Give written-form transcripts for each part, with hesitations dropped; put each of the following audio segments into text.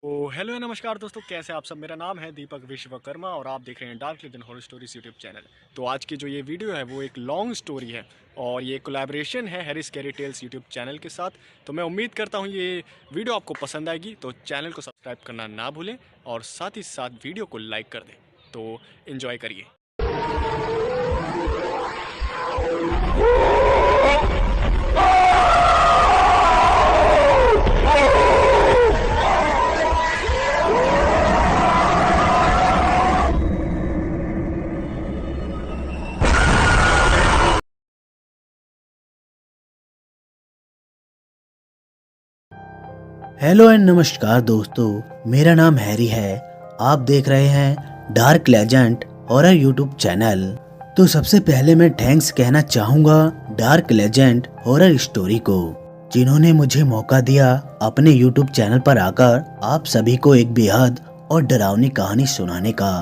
Hello नमस्कार दोस्तों, कैसे आप सब। मेरा नाम है दीपक विश्वकर्मा और आप देख रहे हैं dark legion horror stories YouTube channel. तो आज की जो ये वीडियो है वो एक लॉन्ग स्टोरी है और ये कोलैबोरेशन है Harry Scary Tales YouTube channel के साथ। तो मैं उम्मीद करता हूँ ये वीडियो आपको पसंद आएगी, तो चैनल को सब्सक्राइब करना ना भूलें और साथ ही साथ वीडियो को लाइक कर दें। तो इन्जॉय करिए। हेलो एंड नमस्कार दोस्तों, मेरा नाम हैरी है। आप देख रहे हैं dark legend horror YouTube channel. तो सबसे पहले मैं थैंक्स कहना चाहूँगा डार्क लेजेंड हॉरर स्टोरी को, जिन्होंने मुझे मौका दिया अपने यूट्यूब चैनल पर आकर आप सभी को एक बेहद और डरावनी कहानी सुनाने का।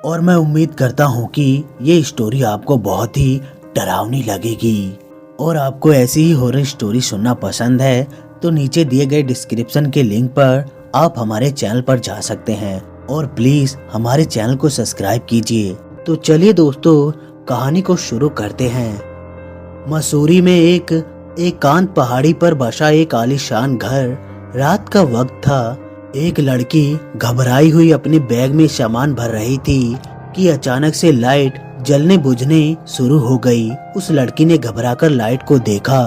और मैं उम्मीद करता हूँ कि ये स्टोरी आपको बहुत ही डरावनी लगेगी। और आपको ऐसी ही हॉरर स्टोरी सुनना पसंद है तो नीचे दिए गए डिस्क्रिप्शन के लिंक पर आप हमारे चैनल पर जा सकते हैं और प्लीज हमारे चैनल को सब्सक्राइब कीजिए। तो चलिए दोस्तों, कहानी को शुरू करते हैं। मसूरी में एक एकांत पहाड़ी पर बसा एक आलीशान घर। रात का वक्त था। एक लड़की घबराई हुई अपने बैग में सामान भर रही थी कि अचानक से लाइट जलने बुझने शुरू हो गई। उस लड़की ने घबराकर लाइट को देखा।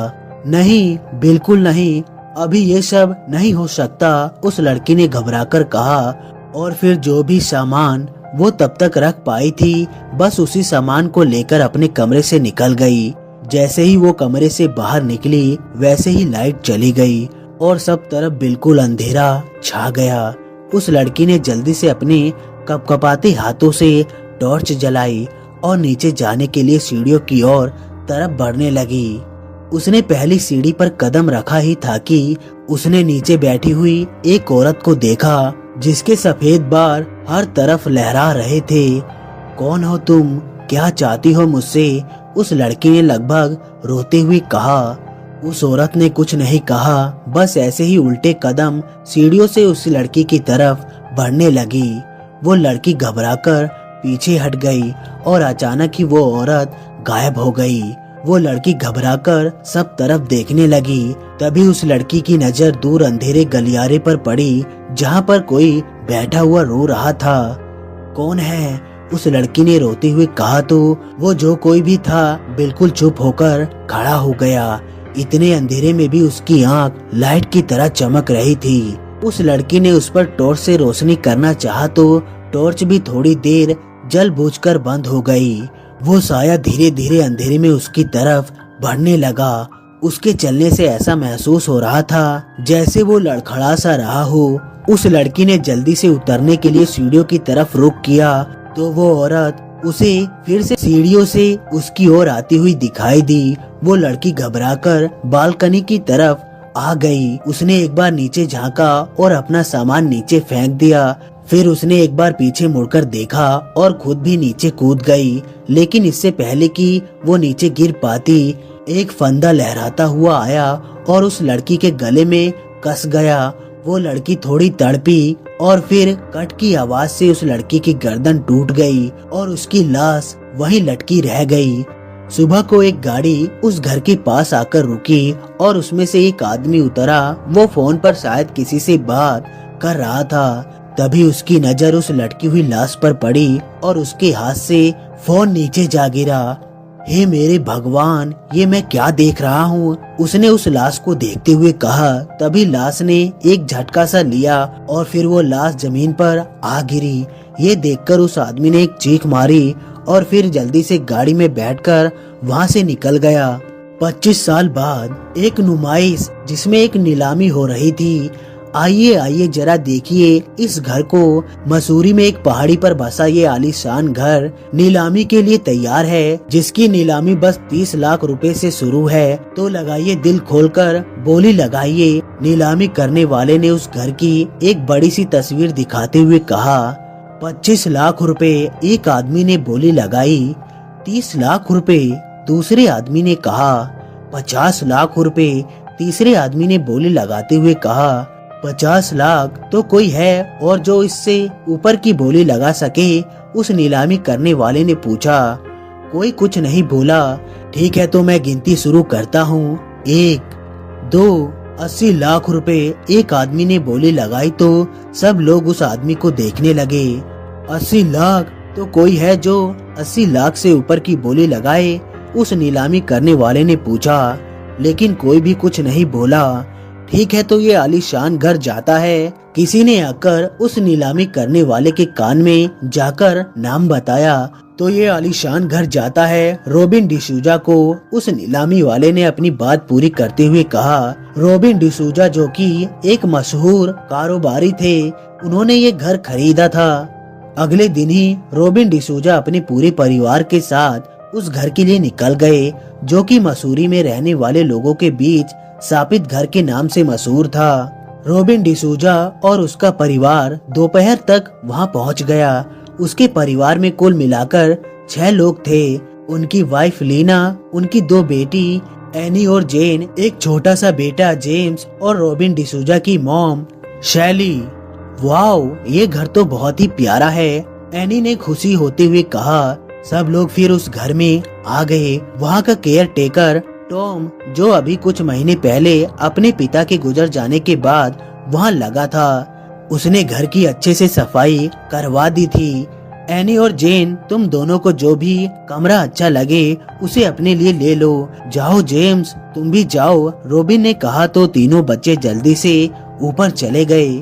नहीं, बिल्कुल नहीं, अभी ये सब नहीं हो सकता, उस लड़की ने घबराकर कहा। और फिर जो भी सामान वो तब तक रख पाई थी, बस उसी सामान को लेकर अपने कमरे से निकल गई। जैसे ही वो कमरे से बाहर निकली, वैसे ही लाइट चली गई और सब तरफ बिल्कुल अंधेरा छा गया। उस लड़की ने जल्दी से अपने कपकपाते हाथों से टॉर्च जलाई और नीचे जाने के लिए सीढ़ियों की ओर तरफ बढ़ने लगी। उसने पहली सीढ़ी पर कदम रखा ही था कि उसने नीचे बैठी हुई एक औरत को देखा, जिसके सफेद बाल हर तरफ लहरा रहे थे। कौन हो तुम? क्या चाहती हो मुझसे? उस लड़की ने लगभग रोते हुए कहा। उस औरत ने कुछ नहीं कहा, बस ऐसे ही उल्टे कदम सीढ़ियों से उस लड़की की तरफ बढ़ने लगी। वो लड़की घबराकर पीछे हट गई और अचानक ही वो औरत गायब हो गई। वो लड़की घबराकर सब तरफ देखने लगी। तभी उस लड़की की नजर दूर अंधेरे गलियारे पर पड़ी, जहाँ पर कोई बैठा हुआ रो रहा था। कौन है? उस लड़की ने रोते हुए कहा। तो वो जो कोई भी था बिल्कुल चुप होकर खड़ा हो गया। इतने अंधेरे में भी उसकी आंख लाइट की तरह चमक रही थी। उस लड़की ने उस पर टॉर्च से रोशनी करना चाहा तो टॉर्च भी थोड़ी देर जल बुझकर बंद हो गई। वो साया धीरे धीरे अंधेरे में उसकी तरफ बढ़ने लगा। उसके चलने से ऐसा महसूस हो रहा था जैसे वो लड़खड़ा सा रहा हो। उस लड़की ने जल्दी से उतरने के लिए सीढ़ियों की तरफ रुख किया तो वो औरत उसे फिर से सीढ़ियों से उसकी ओर आती हुई दिखाई दी। वो लड़की घबराकर बालकनी की तरफ आ गई। उसने एक बार नीचे झांका और अपना सामान नीचे फेंक दिया। फिर उसने एक बार पीछे मुड़कर देखा और खुद भी नीचे कूद गई। लेकिन इससे पहले कि वो नीचे गिर पाती, एक फंदा लहराता हुआ आया और उस लड़की के गले में कस गया। वो लड़की थोड़ी तड़पी और फिर कट की आवाज से उस लड़की की गर्दन टूट गई और उसकी लाश वहीं लटकी रह गई। सुबह को एक गाड़ी उस घर के पास आकर रुकी और उसमें से एक आदमी उतरा। वो फोन पर शायद किसी से बात कर रहा था। तभी उसकी नजर उस लटकी हुई लाश पर पड़ी और उसके हाथ से फोन नीचे जा गिरा। हे मेरे भगवान, ये मैं क्या देख रहा हूँ? उसने उस लाश को देखते हुए कहा। तभी लाश ने एक झटका सा लिया और फिर वो लाश जमीन पर आ गिरी। ये देखकर उस आदमी ने एक चीख मारी और फिर जल्दी से गाड़ी में बैठकर वहाँ से निकल गया। 25 साल बाद एक नुमाइश जिसमें एक नीलामी हो रही थी। आइए आइए जरा देखिए इस घर को। मसूरी में एक पहाड़ी पर बसा ये आलीशान घर नीलामी के लिए तैयार है, जिसकी नीलामी बस 30 लाख रुपए से शुरू है। तो लगाइए दिल खोलकर बोली लगाइए। नीलामी करने वाले ने उस घर की एक बड़ी सी तस्वीर दिखाते हुए कहा। 25 लाख रुपए, एक आदमी ने बोली लगाई। 30 लाख रुपए, दूसरे आदमी ने कहा। 50 लाख रुपए, तीसरे आदमी ने बोली लगाते हुए कहा। 50 लाख तो कोई है और जो इससे ऊपर की बोली लगा सके? उस नीलामी करने वाले ने पूछा। कोई कुछ नहीं बोला। ठीक है तो मैं गिनती शुरू करता हूँ। 1, 2, 80 लाख रुपए। एक आदमी ने बोली लगाई तो सब लोग उस आदमी को देखने लगे। 80 लाख तो कोई है जो 80 लाख से ऊपर की बोली लगाए? उस नीलामी करने वाले ने पूछा। लेकिन कोई भी कुछ नहीं बोला। ठीक है तो ये आलीशान घर जाता है। किसी ने आकर उस नीलामी करने वाले के कान में जाकर नाम बताया तो ये आलीशान घर जाता है। रॉबिन डिसूजा को उस नीलामी वाले ने अपनी बात पूरी करते हुए कहा। रॉबिन डिसूजा जो कि एक मशहूर कारोबारी थे, उन्होंने ये घर खरीदा था। अगले दिन ही रॉबिन डिसूजा अपने पूरे परिवार के साथ उस घर के लिए निकल गए, जो कि मसूरी में रहने वाले लोगों के बीच सापित घर के नाम से मशहूर था। रॉबिन डिसूजा और उसका परिवार दोपहर तक वहां पहुंच गया। उसके परिवार में कुल मिलाकर 6 लोग थे। उनकी वाइफ लीना, उनकी 2 बेटी एनी और जेन, एक छोटा सा बेटा जेम्स और रॉबिन डिसूजा की मॉम शैली। वाओ, ये घर तो बहुत ही प्यारा है, एनी ने खुशी होते हुए कहा। सब लोग फिर उस घर में आ गए। वहाँ का केयर टेकर टॉम, जो अभी कुछ महीने पहले अपने पिता के गुजर जाने के बाद वहाँ लगा था, उसने घर की अच्छे से सफाई करवा दी थी। एनी और जेन, तुम दोनों को जो भी कमरा अच्छा लगे उसे अपने लिए ले लो। जाओ जेम्स, तुम भी जाओ, रॉबिन ने कहा तो तीनों बच्चे जल्दी से ऊपर चले गए।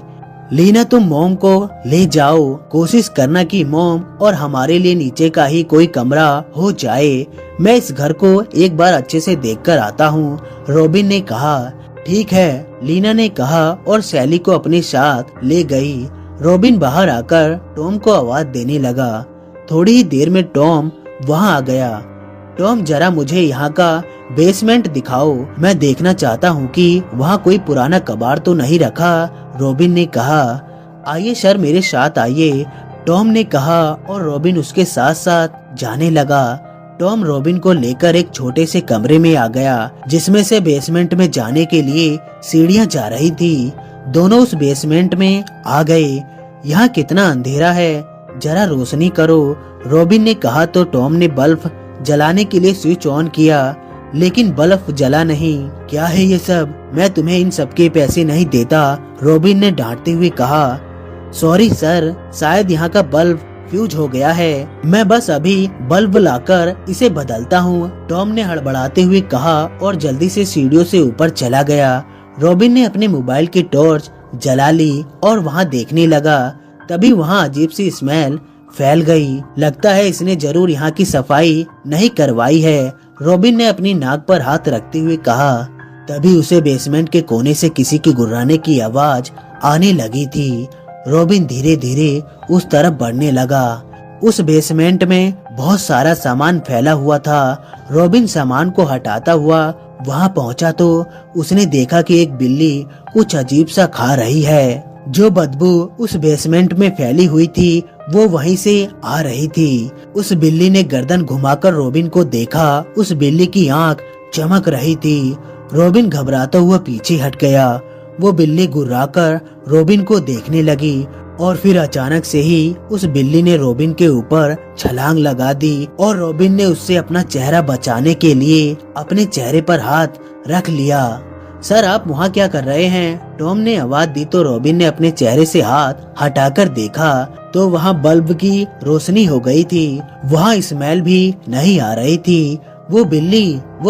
लीना, तुम मॉम को ले जाओ, कोशिश करना कि मॉम और हमारे लिए नीचे का ही कोई कमरा हो जाए। मैं इस घर को एक बार अच्छे से देखकर आता हूँ, रॉबिन ने कहा। ठीक है, लीना ने कहा और सैली को अपने साथ ले गई। रॉबिन बाहर आकर टॉम को आवाज देने लगा। थोड़ी ही देर में टॉम वहाँ आ गया। टॉम, जरा मुझे यहाँ का बेसमेंट दिखाओ, मैं देखना चाहता हूँ कि वहाँ कोई पुराना कबाड़ तो नहीं रखा, रॉबिन ने कहा। आइए सर, मेरे साथ आइए, टॉम ने कहा और रॉबिन उसके साथ साथ जाने लगा। टॉम रॉबिन को लेकर एक छोटे से कमरे में आ गया, जिसमें से बेसमेंट में जाने के लिए सीढ़ियां जा रही थी। दोनों उस बेसमेंट में आ गए। यहाँ कितना अंधेरा है, जरा रोशनी करो, रॉबिन ने कहा तो टॉम ने बल्ब जलाने के लिए स्विच ऑन किया, लेकिन बल्ब जला नहीं। क्या है ये सब, मैं तुम्हें इन सब के पैसे नहीं देता, रॉबिन ने डांटते हुए कहा। सॉरी सर, शायद यहाँ का बल्ब फ्यूज हो गया है, मैं बस अभी बल्ब लाकर इसे बदलता हूँ, टॉम ने हड़बड़ाते हुए कहा और जल्दी से सीढ़ियों से ऊपर चला गया। रॉबिन ने अपने मोबाइल की टॉर्च जला ली और वहाँ देखने लगा। तभी वहाँ अजीब सी स्मेल फैल गई। लगता है इसने जरूर यहाँ की सफाई नहीं करवाई है, रॉबिन ने अपनी नाक पर हाथ रखते हुए कहा। तभी उसे बेसमेंट के कोने से किसी के गुर्राने की आवाज आने लगी थी। रॉबिन धीरे धीरे उस तरफ बढ़ने लगा। उस बेसमेंट में बहुत सारा सामान फैला हुआ था। रॉबिन सामान को हटाता हुआ वहां पहुंचा तो उसने देखा कि एक बिल्ली कुछ अजीब सा खा रही है। जो बदबू उस बेसमेंट में फैली हुई थी वो वहीं से आ रही थी। उस बिल्ली ने गर्दन घुमाकर रॉबिन को देखा। उस बिल्ली की आंख चमक रही थी। रॉबिन घबराता हुआ पीछे हट गया। वो बिल्ली गुर्राकर रॉबिन को देखने लगी और फिर अचानक से ही उस बिल्ली ने रॉबिन के ऊपर छलांग लगा दी और रॉबिन ने उससे अपना चेहरा बचाने के लिए अपने चेहरे पर हाथ रख लिया। सर, आप वहाँ क्या कर रहे हैं? टॉम ने आवाज दी तो रॉबिन ने अपने चेहरे से हाथ हटाकर देखा तो वहाँ बल्ब की रोशनी हो गई थी। वहाँ स्मेल भी नहीं आ रही थी। वो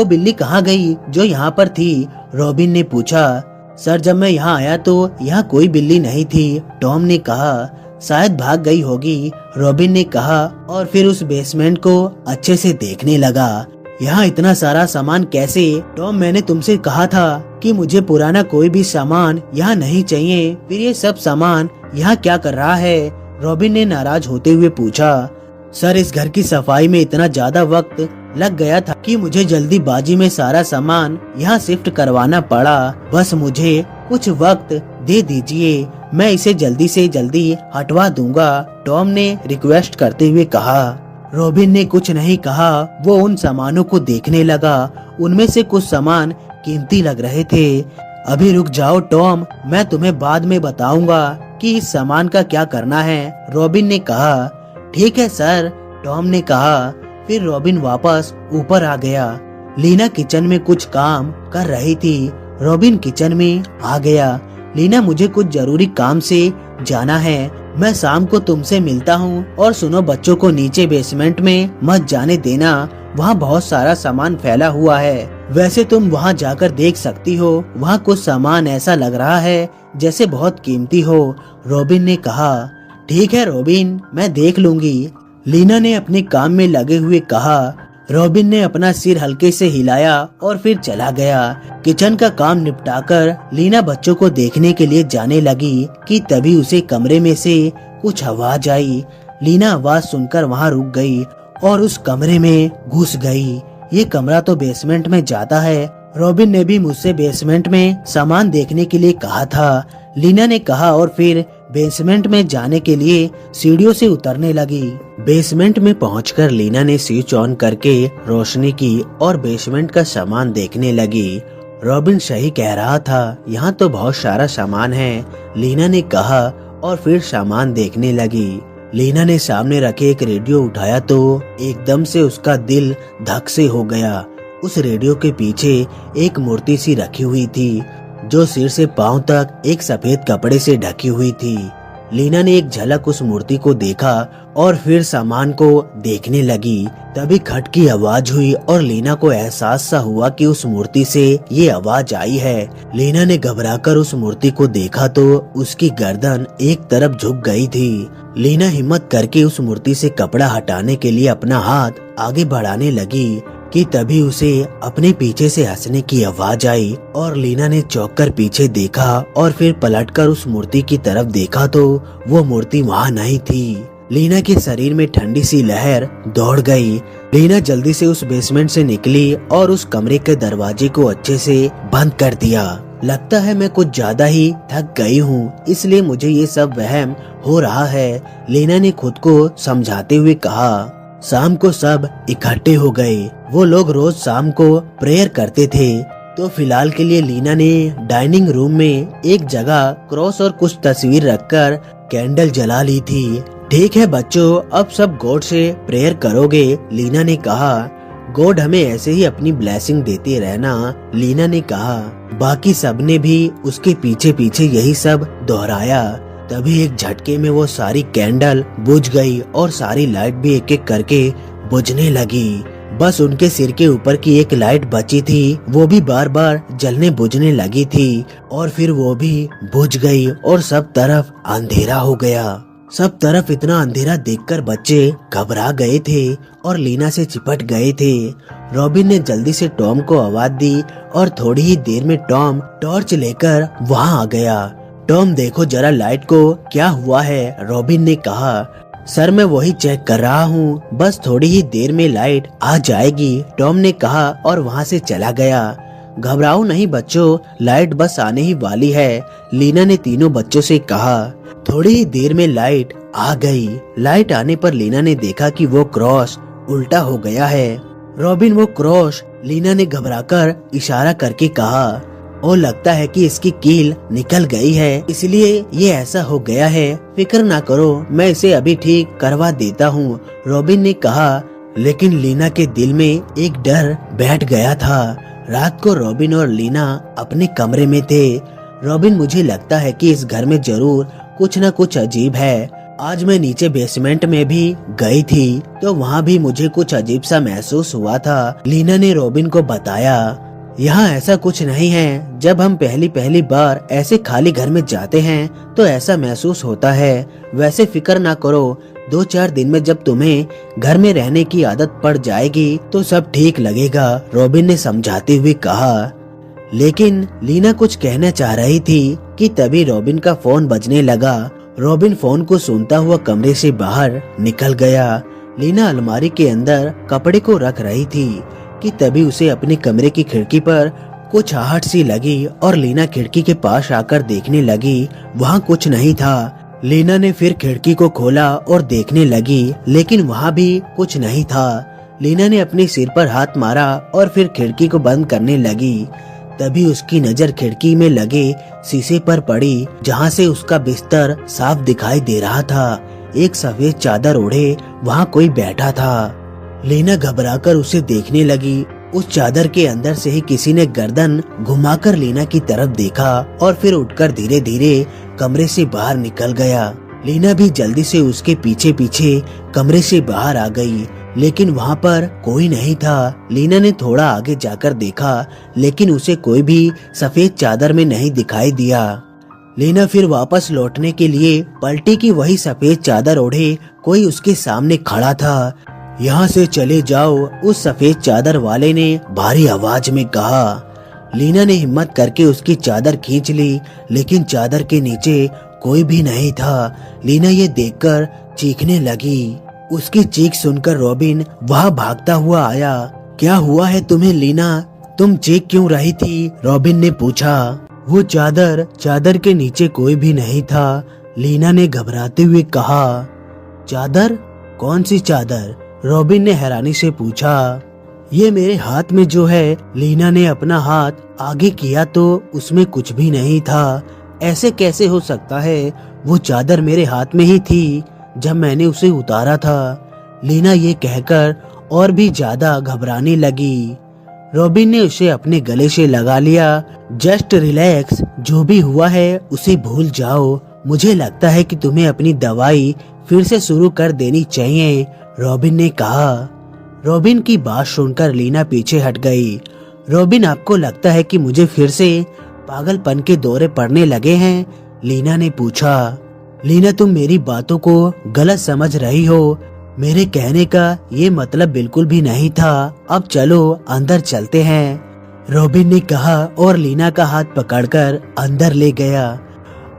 बिल्ली कहाँ गई जो यहाँ पर थी? रॉबिन ने पूछा। सर, जब मैं यहाँ आया तो यहाँ कोई बिल्ली नहीं थी, टॉम ने कहा। शायद भाग गई होगी, रॉबिन ने कहा और फिर उस बेसमेंट को अच्छे से देखने लगा। यहाँ इतना सारा सामान कैसे? टॉम, मैंने तुमसे कहा था कि मुझे पुराना कोई भी सामान यहाँ नहीं चाहिए, फिर ये सब सामान यहाँ क्या कर रहा है? रॉबिन ने नाराज होते हुए पूछा। सर, इस घर की सफाई में इतना ज्यादा वक्त लग गया था कि मुझे जल्दीबाजी में सारा सामान यहाँ शिफ्ट करवाना पड़ा। बस मुझे कुछ वक्त दे दीजिए, मैं इसे जल्दी से जल्दी हटवा दूंगा, टॉम ने रिक्वेस्ट करते हुए कहा। रॉबिन ने कुछ नहीं कहा। वो उन सामानों को देखने लगा। उनमें से कुछ सामान कीमती लग रहे थे। अभी रुक जाओ टॉम, मैं तुम्हें बाद में बताऊंगा कि इस सामान का क्या करना है, रॉबिन ने कहा। ठीक है सर, टॉम ने कहा। फिर रॉबिन वापस ऊपर आ गया। लीना किचन में कुछ काम कर रही थी। रॉबिन किचन में आ गया। लीना, मुझे कुछ जरूरी काम से जाना है, मैं शाम को तुमसे मिलता हूँ। और सुनो बच्चों को नीचे बेसमेंट में मत जाने देना, वहाँ बहुत सारा सामान फैला हुआ है। वैसे तुम वहाँ जाकर देख सकती हो, वहाँ कुछ सामान ऐसा लग रहा है जैसे बहुत कीमती हो, रॉबिन ने कहा। ठीक है रॉबिन, मैं देख लूंगी, लीना ने अपने काम में लगे हुए कहा। रॉबिन ने अपना सिर हल्के से हिलाया और फिर चला गया। किचन का काम निपटाकर लीना बच्चों को देखने के लिए जाने लगी कि तभी उसे कमरे में से कुछ आवाज आई। लीना आवाज सुनकर वहां रुक गई और उस कमरे में घुस गई। ये कमरा तो बेसमेंट में जाता है, रॉबिन ने भी मुझसे बेसमेंट में सामान देखने के लिए कहा था, लीना ने कहा और फिर बेसमेंट में जाने के लिए सीढ़ियों से उतरने लगी। बेसमेंट में पहुंचकर लीना ने स्विच ऑन करके रोशनी की और बेसमेंट का सामान देखने लगी। रॉबिन सही कह रहा था, यहाँ तो बहुत सारा सामान है, लीना ने कहा और फिर सामान देखने लगी। लीना ने सामने रखे एक रेडियो उठाया तो एकदम से उसका दिल धक से हो गया। उस रेडियो के पीछे एक मूर्ति सी रखी हुई थी जो सिर से पांव तक एक सफेद कपड़े से ढकी हुई थी। लीना ने एक झलक उस मूर्ति को देखा और फिर सामान को देखने लगी। तभी खट की आवाज हुई और लीना को एहसास सा हुआ कि उस मूर्ति से ये आवाज आई है। लीना ने घबराकर उस मूर्ति को देखा तो उसकी गर्दन एक तरफ झुक गई थी। लीना हिम्मत करके उस मूर्ति से कपड़ा हटाने के लिए अपना हाथ आगे बढ़ाने लगी कि तभी उसे अपने पीछे से हंसने की आवाज आई और लीना ने चौंक कर पीछे देखा और फिर पलटकर उस मूर्ति की तरफ देखा तो वो मूर्ति वहाँ नहीं थी। लीना के शरीर में ठंडी सी लहर दौड़ गई। लीना जल्दी से उस बेसमेंट से निकली और उस कमरे के दरवाजे को अच्छे से बंद कर दिया। लगता है मैं कुछ ज्यादा ही थक गई हूँ, इसलिए मुझे ये सब वहम हो रहा है, लीना ने खुद को समझाते हुए कहा। शाम को सब इकट्ठे हो गए। वो लोग रोज शाम को प्रेयर करते थे, तो फिलहाल के लिए लीना ने डाइनिंग रूम में एक जगह क्रॉस और कुछ तस्वीर रखकर कैंडल जला ली थी। ठीक है बच्चों, अब सब गॉड से प्रेयर करोगे, लीना ने कहा। गॉड हमें ऐसे ही अपनी ब्लेसिंग देते रहना, लीना ने कहा। बाकी सबने भी उसके पीछे पीछे यही सब दोहराया। तभी एक झटके में वो सारी कैंडल बुझ गई और सारी लाइट भी एक एक करके बुझने लगी। बस उनके सिर के ऊपर की एक लाइट बची थी, वो भी बार बार जलने बुझने लगी थी और फिर वो भी बुझ गई और सब तरफ अंधेरा हो गया। सब तरफ इतना अंधेरा देखकर बच्चे घबरा गए थे और लीना से चिपट गए थे। रॉबिन ने जल्दी से टॉम को आवाज दी और थोड़ी ही देर में टॉम टॉर्च लेकर वहाँ आ गया। टॉम देखो जरा लाइट को, क्या हुआ है, रॉबिन ने कहा। सर मैं वही चेक कर रहा हूँ, बस थोड़ी ही देर में लाइट आ जाएगी, टॉम ने कहा और वहाँ से चला गया। घबराओ नहीं बच्चों, लाइट बस आने ही वाली है, लीना ने तीनों बच्चों से कहा। थोड़ी ही देर में लाइट आ गई। लाइट आने पर लीना ने देखा कि वो क्रॉस उल्टा हो गया है। रॉबिन वो क्रॉस, लीना ने घबराकर इशारा करके कहा। और लगता है कि इसकी कील निकल गई है, इसलिए ये ऐसा हो गया है, फिक्र ना करो, मैं इसे अभी ठीक करवा देता हूँ, रॉबिन ने कहा। लेकिन लीना के दिल में एक डर बैठ गया था। रात को रॉबिन और लीना अपने कमरे में थे। रॉबिन, मुझे लगता है कि इस घर में जरूर कुछ न कुछ अजीब है। आज मैं नीचे बेसमेंट में भी गई थी तो वहाँ भी मुझे कुछ अजीब सा महसूस हुआ था, लीना ने रॉबिन को बताया। यहाँ ऐसा कुछ नहीं है, जब हम पहली बार ऐसे खाली घर में जाते हैं तो ऐसा महसूस होता है। वैसे फिक्र ना करो, 2-4 दिन में जब तुम्हें घर में रहने की आदत पड़ जाएगी तो सब ठीक लगेगा, रॉबिन ने समझाते हुए कहा। लेकिन लीना कुछ कहना चाह रही थी कि तभी रॉबिन का फोन बजने लगा। रॉबिन फोन को सुनता हुआ कमरे से बाहर निकल गया। लीना अलमारी के अंदर कपड़े को रख रही थी कि तभी उसे अपने कमरे की खिड़की पर कुछ आहट सी लगी और लीना खिड़की के पास आकर देखने लगी, वहाँ कुछ नहीं था। लीना ने फिर खिड़की को खोला और देखने लगी, लेकिन वहाँ भी कुछ नहीं था। लीना ने अपने सिर पर हाथ मारा और फिर खिड़की को बंद करने लगी। तभी उसकी नजर खिड़की में लगे शीशे पर पड़ी, जहाँ से उसका बिस्तर साफ दिखाई दे रहा था। एक सफेद चादर ओढ़े वहाँ कोई बैठा था। लीना घबराकर उसे देखने लगी। उस चादर के अंदर से ही किसी ने गर्दन घुमाकर लीना की तरफ देखा और फिर उठकर धीरे धीरे कमरे से बाहर निकल गया। लीना भी जल्दी से उसके पीछे पीछे कमरे से बाहर आ गई, लेकिन वहाँ पर कोई नहीं था। लीना ने थोड़ा आगे जाकर देखा, लेकिन उसे कोई भी सफेद चादर में नहीं दिखाई दिया। लीना फिर वापस लौटने के लिए पलटी की वही सफेद चादर ओढ़े कोई उसके सामने खड़ा था। यहाँ से चले जाओ, उस सफेद चादर वाले ने भारी आवाज में कहा। लीना ने हिम्मत करके उसकी चादर खींच ली, लेकिन चादर के नीचे कोई भी नहीं था। लीना ये देखकर चीखने लगी। उसकी चीख सुनकर रॉबिन वहाँ भागता हुआ आया। क्या हुआ है तुम्हें लीना, तुम चीख क्यों रही थी? रॉबिन ने पूछा। वो चादर के नीचे कोई भी नहीं था, लीना ने घबराते हुए कहा। चादर? कौन सी चादर? रॉबिन ने हैरानी से पूछा। ये मेरे हाथ में जो है। लीना ने अपना हाथ आगे किया तो उसमें कुछ भी नहीं था। ऐसे कैसे हो सकता है? वो चादर मेरे हाथ में ही थी जब मैंने उसे उतारा था। लीना ये कहकर और भी ज्यादा घबराने लगी। रॉबिन ने उसे अपने गले से लगा लिया। जस्ट रिलैक्स, जो भी हुआ है उसे भूल जाओ। मुझे लगता है कि तुम्हें अपनी दवाई फिर से शुरू कर देनी चाहिए, रॉबिन ने कहा। रॉबिन की बात सुनकर लीना पीछे हट गई। रॉबिन, आपको लगता है कि मुझे फिर से पागलपन के दौरे पड़ने लगे हैं? लीना ने पूछा। लीना, तुम मेरी बातों को गलत समझ रही हो। मेरे कहने का ये मतलब बिल्कुल भी नहीं था। अब चलो अंदर चलते हैं, रॉबिन ने कहा और लीना का हाथ पकड़कर अंदर ले गया।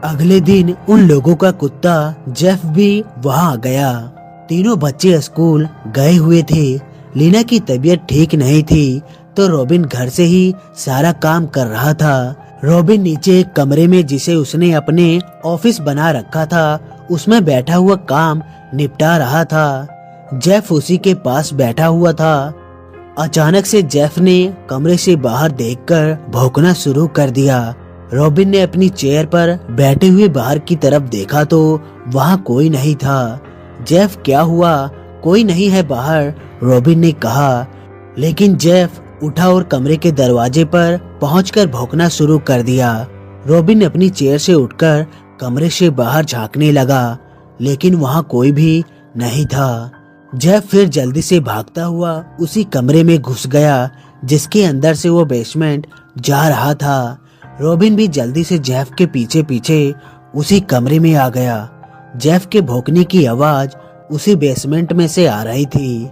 अगले दिन उन लोगों का कुत्ता जेफ भी वहाँ आ गया। तीनों बच्चे स्कूल गए हुए थे। लीना की तबीयत ठीक नहीं थी, तो रॉबिन घर से ही सारा काम कर रहा था। रॉबिन नीचे एक कमरे में, जिसे उसने अपने ऑफिस बना रखा था, उसमें बैठा हुआ काम निपटा रहा था। जेफ उसी के पास बैठा हुआ था। अचानक से जेफ ने कमरे से बाहर देखकर भौंकना शुरू कर दिया। रॉबिन ने अपनी चेयर पर बैठे हुए बाहर की तरफ देखा तो वहाँ कोई नहीं था। जेफ, क्या हुआ? कोई नहीं है बाहर, रॉबिन ने कहा। लेकिन जेफ उठा और कमरे के दरवाजे पर पहुंचकर भौंकना शुरू कर दिया। रॉबिन अपनी चेयर से उठकर कमरे से बाहर झांकने लगा, लेकिन वहाँ कोई भी नहीं था। जेफ फिर जल्दी से भागता हुआ उसी कमरे में घुस गया, जिसके अंदर से वो बेसमेंट जा रहा था। रॉबिन भी जल्दी से जेफ के पीछे पीछे उसी कमरे में आ गया। जेफ के भौंकने की आवाज उसी बेसमेंट में से आ रही थी।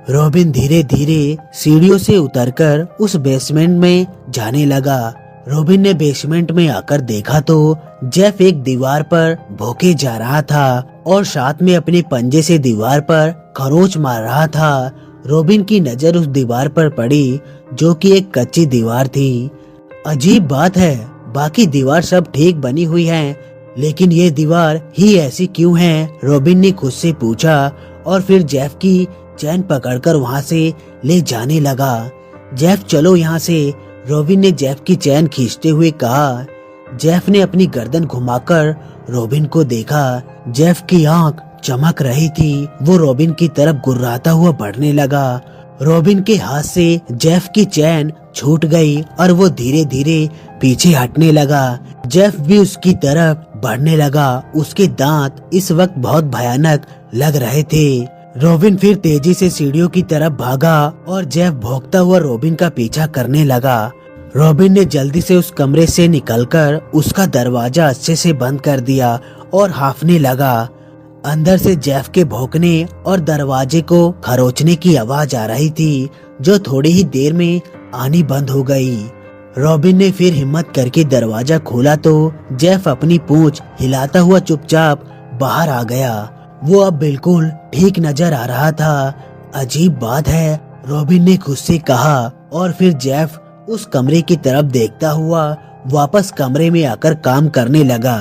रॉबिन धीरे धीरे सीढ़ियों से उतरकर उस बेसमेंट में जाने लगा। रॉबिन ने बेसमेंट में आकर देखा तो जेफ एक दीवार पर भौंके जा रहा था और साथ में अपने पंजे से दीवार पर खरोंच मार रहा था। रॉबिन की नजर उस दीवार पर पड़ी, जो कि एक कच्ची दीवार थी। अजीब बात है, बाकी दीवार सब ठीक बनी हुई है, लेकिन ये दीवार ही ऐसी क्यों है? रॉबिन ने खुद से पूछा और फिर जेफ की चैन पकड़कर वहाँ से ले जाने लगा। जेफ, चलो यहाँ से, रॉबिन ने जेफ की चैन खींचते हुए कहा। जेफ ने अपनी गर्दन घुमाकर रॉबिन को देखा। जेफ की आंख चमक रही थी। वो रॉबिन की तरफ गुर्राता हुआ बढ़ने लगा। रॉबिन के हाथ से जेफ की चैन छूट गई और वो धीरे धीरे पीछे हटने लगा। जेफ भी उसकी तरफ बढ़ने लगा। उसके दांत इस वक्त बहुत भयानक लग रहे थे। रॉबिन फिर तेजी से सीढ़ियों की तरफ भागा और जेफ भौंकता हुआ रॉबिन का पीछा करने लगा। रॉबिन ने जल्दी से उस कमरे से निकलकर उसका दरवाजा अच्छे से बंद कर दिया और हांफने लगा। अंदर से जेफ के भौंकने और दरवाजे को खरोचने की आवाज आ रही थी, जो थोड़ी ही देर में आनी बंद हो गई। रॉबिन ने फिर हिम्मत करके दरवाजा खोला तो जेफ अपनी पूंछ हिलाता हुआ चुपचाप बाहर आ गया। वो अब बिल्कुल ठीक नजर आ रहा था। अजीब बात है, रॉबिन ने खुद से कहा और फिर जेफ उस कमरे की तरफ देखता हुआ वापस कमरे में आकर काम करने लगा।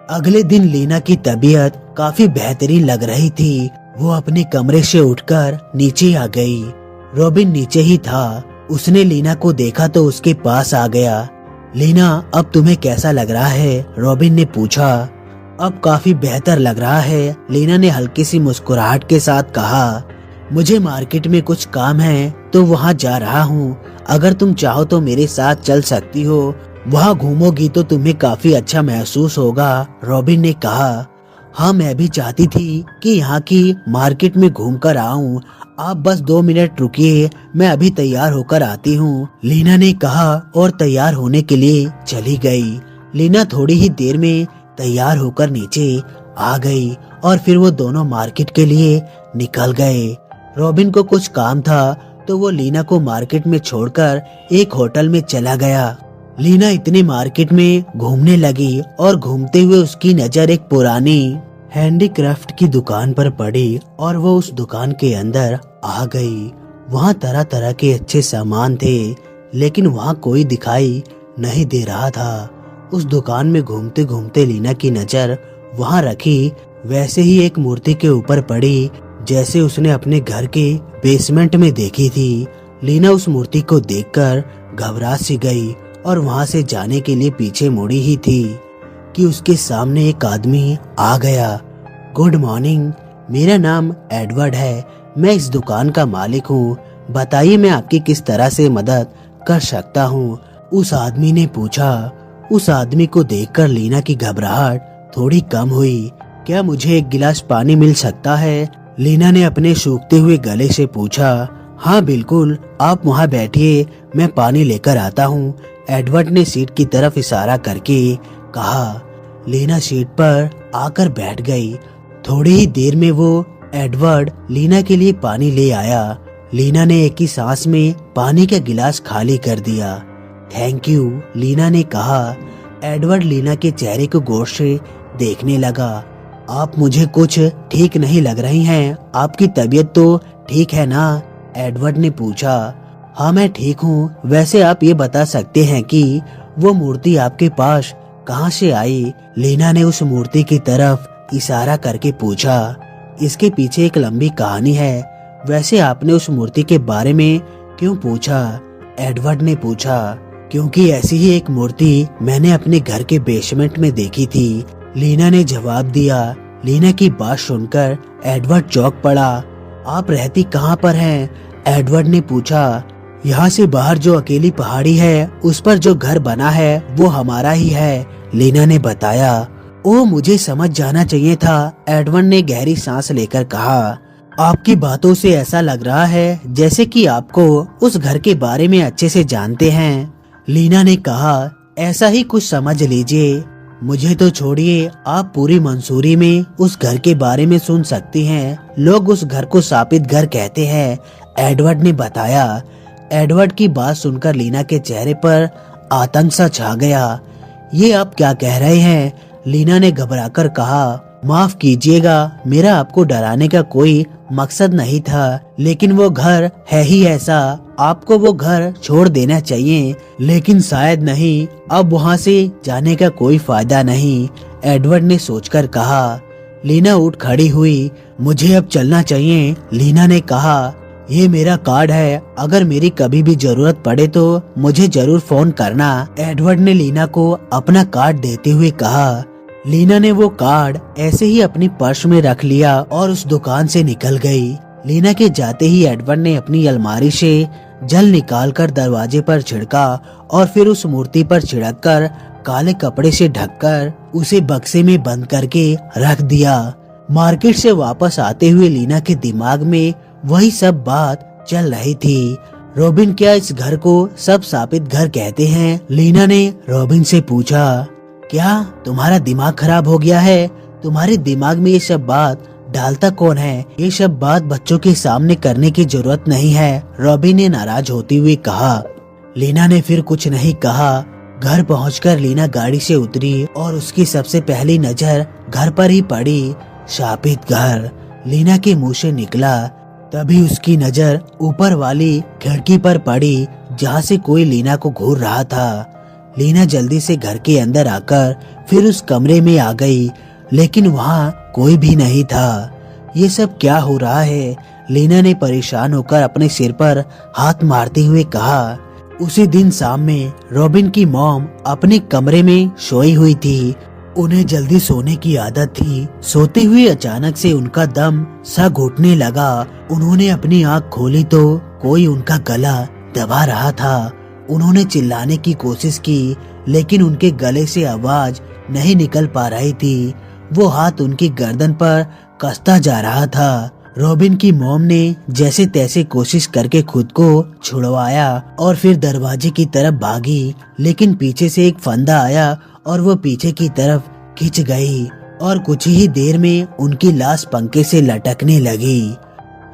अगले दिन लीना की तबीयत काफी बेहतरीन लग रही थी। वो अपने कमरे से उठकर नीचे आ गई। रॉबिन नीचे ही था। उसने लीना को देखा तो उसके पास आ गया। लीना, अब तुम्हें कैसा लग रहा है? रॉबिन ने पूछा। अब काफी बेहतर लग रहा है, लीना ने हल्की सी मुस्कुराहट के साथ कहा। मुझे मार्केट में कुछ काम है तो वहाँ जा रहा हूँ। अगर तुम चाहो तो मेरे साथ चल सकती हो। वहाँ घूमोगी तो तुम्हें काफी अच्छा महसूस होगा, रॉबिन ने कहा। हाँ, मैं भी चाहती थी कि यहाँ की मार्केट में घूम कर आऊँ। आप बस 2 मिनट रुकिए, मैं अभी तैयार होकर आती हूँ, लीना ने कहा और तैयार होने के लिए चली गई। लीना थोड़ी ही देर में तैयार होकर नीचे आ गई और फिर वो दोनों मार्केट के लिए निकल गए। रॉबिन को कुछ काम था तो वो लीना को मार्केट में छोड़कर एक होटल में चला गया। लीना इतने मार्केट में घूमने लगी और घूमते हुए उसकी नजर एक पुरानी हैंडीक्राफ्ट की दुकान पर पड़ी और वो उस दुकान के अंदर आ गई। वहाँ तरह तरह के अच्छे सामान थे, लेकिन वहाँ कोई दिखाई नहीं दे रहा था। उस दुकान में घूमते घूमते लीना की नजर वहाँ रखी वैसे ही एक मूर्ति के ऊपर पड़ी जैसे उसने अपने घर के बेसमेंट में देखी थी। लीना उस मूर्ति को देखकर घबरा सी गई और वहाँ से जाने के लिए पीछे मुड़ी ही थी कि उसके सामने एक आदमी आ गया। गुड मॉर्निंग, मेरा नाम एडवर्ड है, मैं इस दुकान का मालिक हूँ। बताइए मैं आपकी किस तरह से मदद कर सकता हूँ? उस आदमी ने पूछा। उस आदमी को देखकर लीना की घबराहट थोड़ी कम हुई। क्या मुझे एक गिलास पानी मिल सकता है? लीना ने अपने सूखते हुए गले से पूछा। हाँ बिल्कुल, आप वहाँ बैठिए, मैं पानी लेकर आता हूँ, एडवर्ड ने सीट की तरफ इशारा करके कहा। लीना सीट पर आकर बैठ गई। थोड़ी ही देर में वो एडवर्ड लीना के लिए पानी ले आया। लीना ने एक ही सांस में पानी का गिलास खाली कर दिया। थैंक यू, लीना ने कहा। एडवर्ड लीना के चेहरे को गौर से देखने लगा। आप मुझे कुछ ठीक नहीं लग रही हैं, आपकी तबीयत तो ठीक है ना? एडवर्ड ने पूछा। हाँ मैं ठीक हूँ। वैसे आप ये बता सकते हैं कि वो मूर्ति आपके पास कहाँ से आई? लीना ने उस मूर्ति की तरफ इशारा करके पूछा। इसके पीछे एक लंबी कहानी है। वैसे आपने उस मूर्ति के बारे में क्यों पूछा? एडवर्ड ने पूछा। क्योंकि ऐसी ही एक मूर्ति मैंने अपने घर के बेसमेंट में देखी थी, लीना ने जवाब दिया। लीना की बात सुनकर एडवर्ड चौंक पड़ा। आप रहती कहाँ पर हैं? एडवर्ड ने पूछा। यहाँ से बाहर जो अकेली पहाड़ी है उस पर जो घर बना है वो हमारा ही है, लीना ने बताया। ओ, मुझे समझ जाना चाहिए था, एडवर्ड ने गहरी सांस लेकर कहा। आपकी बातों से ऐसा लग रहा है जैसे कि आपको उस घर के बारे में अच्छे से जानते हैं, लीना ने कहा। ऐसा ही कुछ समझ लीजिए। मुझे तो छोड़िए, आप पूरी मंसूरी में उस घर के बारे में सुन सकती हैं। लोग उस घर को शापित घर कहते हैं, एडवर्ड ने बताया। एडवर्ड की बात सुनकर लीना के चेहरे पर आतंक सा छा गया। ये आप क्या कह रहे हैं? लीना ने घबराकर कहा। माफ कीजिएगा, मेरा आपको डराने का कोई मकसद नहीं था, लेकिन वो घर है ही ऐसा। आपको वो घर छोड़ देना चाहिए, लेकिन शायद नहीं, अब वहाँ से जाने का कोई फायदा नहीं, एडवर्ड ने सोचकर कहा। लीना उठ खड़ी हुई। मुझे अब चलना चाहिए, लीना ने कहा। ये मेरा कार्ड है, अगर मेरी कभी भी जरूरत पड़े तो मुझे जरूर फोन करना, एडवर्ड ने लीना को अपना कार्ड देते हुए कहा। लीना ने वो कार्ड ऐसे ही अपनी पर्स में रख लिया और उस दुकान से निकल गई। लीना के जाते ही एडवर्ड ने अपनी अलमारी से जल निकालकर दरवाजे पर छिड़का और फिर उस मूर्ति पर छिड़ककर काले कपड़े से ढककर उसे बक्से में बंद करके रख दिया। मार्केट से वापस आते हुए लीना के दिमाग में वही सब बात चल रही थी। रॉबिन, क्या इस घर को सब शापित घर कहते हैं? लीना ने रॉबिन से पूछा। क्या तुम्हारा दिमाग खराब हो गया है? तुम्हारे दिमाग में ये सब बात डालता कौन है? ये सब बात बच्चों के सामने करने की जरूरत नहीं है, रॉबिन ने नाराज होते हुए कहा। लीना ने फिर कुछ नहीं कहा। घर पहुंचकर लीना गाड़ी से उतरी और उसकी सबसे पहली नजर घर पर ही पड़ी। शापित घर, लीना के मुंह से निकला। तभी उसकी नजर ऊपर वाली खिड़की पर पड़ी जहाँ से कोई लीना को घूर रहा था। लीना जल्दी से घर के अंदर आकर फिर उस कमरे में आ गई, लेकिन वहाँ कोई भी नहीं था। ये सब क्या हो रहा है? लीना ने परेशान होकर अपने सिर पर हाथ मारते हुए कहा। उसी दिन शाम में रॉबिन की मॉम अपने कमरे में सोई हुई थी। उन्हें जल्दी सोने की आदत थी। सोते हुए अचानक से उनका दम सा घुटने लगा। उन्होंने अपनी आंख खोली तो कोई उनका गला दबा रहा था। उन्होंने चिल्लाने की कोशिश की लेकिन उनके गले से आवाज नहीं निकल पा रही थी। वो हाथ उनकी गर्दन पर कसता जा रहा था। रॉबिन की मॉम ने जैसे तैसे कोशिश करके खुद को छुड़वाया और फिर दरवाजे की तरफ भागी, लेकिन पीछे से एक फंदा आया और वो पीछे की तरफ खिंच गई और कुछ ही देर में उनकी लाश पंखे से लटकने लगी।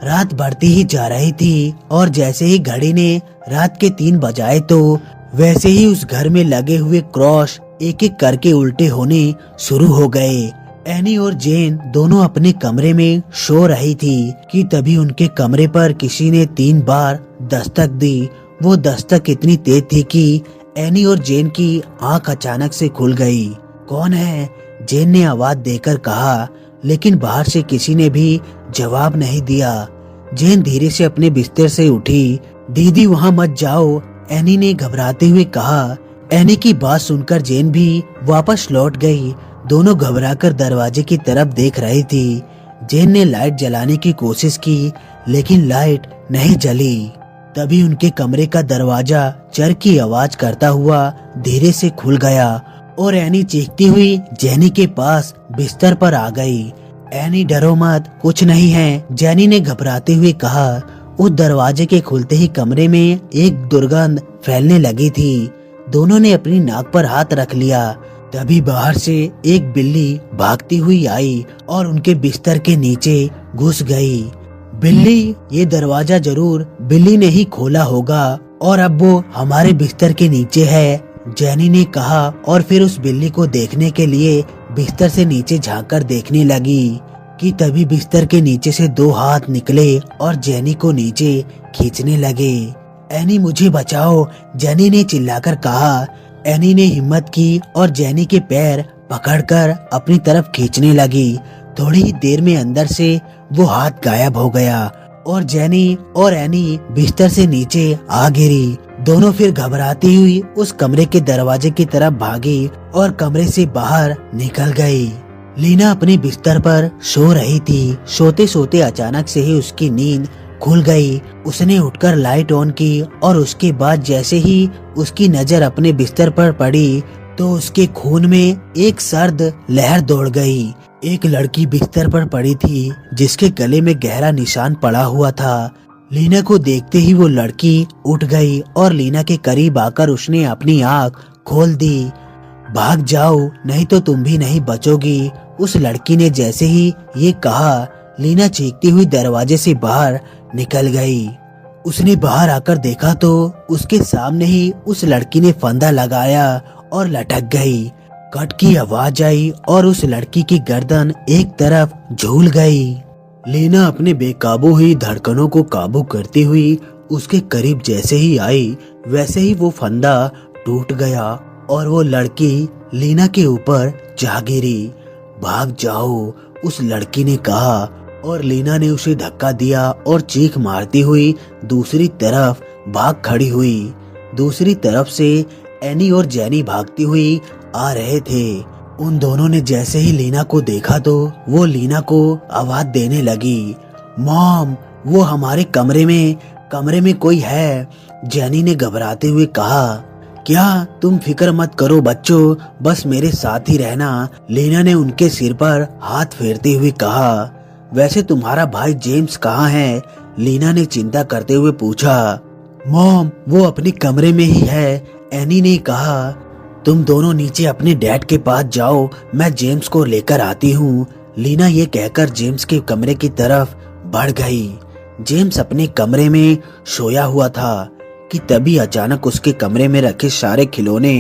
रात बढ़ती ही जा रही थी और जैसे ही घड़ी ने रात के 3 बजाए तो वैसे ही उस घर में लगे हुए क्रॉस एक एक करके उल्टे होने शुरू हो गए। एनी और जेन दोनों अपने कमरे में सो रही थी कि तभी उनके कमरे पर किसी ने 3 बार दस्तक दी। वो दस्तक इतनी तेज थी कि एनी और जेन की आंख अचानक से खुल गई। कौन है? जेन ने आवाज देकर कहा, लेकिन बाहर से किसी ने भी जवाब नहीं दिया। जेन धीरे से अपने बिस्तर से उठी। दीदी वहाँ मत जाओ, एनी ने घबराते हुए कहा। एनी की बात सुनकर जेन भी वापस लौट गई। दोनों घबराकर दरवाजे की तरफ देख रही थी। जेन ने लाइट जलाने की कोशिश की लेकिन लाइट नहीं जली। तभी उनके कमरे का दरवाजा चर की आवाज करता हुआ धीरे से खुल गया और एनी चीखती हुई जेनी के पास बिस्तर पर आ गई। एनी डरो मत, कुछ नहीं है, जेनी ने घबराते हुए कहा। उस दरवाजे के खुलते ही कमरे में एक दुर्गंध फैलने लगी थी। दोनों ने अपनी नाक पर हाथ रख लिया। तभी बाहर से एक बिल्ली भागती हुई आई और उनके बिस्तर के नीचे घुस गई। बिल्ली, ये दरवाजा जरूर बिल्ली ने ही खोला होगा और अब वो हमारे बिस्तर के नीचे है, जेनी ने कहा और फिर उस बिल्ली को देखने के लिए बिस्तर से नीचे झांककर देखने लगी कि तभी बिस्तर के नीचे से 2 हाथ निकले और जेनी को नीचे खींचने लगे। एनी मुझे बचाओ, जेनी ने चिल्लाकर कहा। एनी ने हिम्मत की और जेनी के पैर पकड़कर अपनी तरफ खींचने लगी। थोड़ी ही देर में अंदर से वो हाथ गायब हो गया और जेनी और एनी बिस्तर से नीचे आ गिरी। दोनों फिर घबराती हुई उस कमरे के दरवाजे की तरफ भागी और कमरे से बाहर निकल गई। लीना अपने बिस्तर पर सो रही थी। सोते सोते अचानक से ही उसकी नींद खुल गई। उसने उठकर लाइट ऑन की और उसके बाद जैसे ही उसकी नजर अपने बिस्तर पर पड़ी तो उसके खून में एक सर्द लहर दौड़ गई। एक लड़की बिस्तर पर पड़ी थी जिसके गले में गहरा निशान पड़ा हुआ था। लीना को देखते ही वो लड़की उठ गई और लीना के करीब आकर उसने अपनी आंख खोल दी। भाग जाओ, नहीं तो तुम भी नहीं बचोगी, उस लड़की ने जैसे ही ये कहा, लीना चीखती हुई दरवाजे से बाहर निकल गई। उसने बाहर आकर देखा तो उसके सामने ही उस लड़की ने फंदा लगाया और लटक गई। कट की आवाज आई और उस लड़की की गर्दन एक तरफ झूल गई। लीना अपने बेकाबू हुई धड़कनों को काबू करती हुई उसके करीब जैसे ही आई वैसे ही वो फंदा टूट गया और वो लड़की लीना के ऊपर जा गिरी। भाग जाओ, उस लड़की ने कहा और लीना ने उसे धक्का दिया और चीख मारती हुई दूसरी तरफ भाग खड़ी हुई। दूसरी तरफ से एनी और जेनी भागती हुई आ रहे थे। उन दोनों ने जैसे ही लीना को देखा तो वो लीना को आवाज देने लगी, मॉम, वो हमारे कमरे में कोई है। जेनी ने घबराते हुए कहा, क्या? तुम फिक्र मत करो बच्चों, बस मेरे साथ ही रहना। लीना ने उनके सिर पर हाथ फेरते हुए कहा। वैसे तुम्हारा भाई जेम्स कहाँ है? लीना ने चिंता करते हुए पूछा। मॉम, वो अपने कमरे में ही है, एनी ने कहा। तुम दोनों नीचे अपने डैड के पास जाओ, मैं जेम्स को लेकर आती हूँ। लीना ये कहकर जेम्स के कमरे की तरफ बढ़ गई। जेम्स अपने कमरे में सोया हुआ था कि तभी अचानक उसके कमरे में रखे सारे खिलौने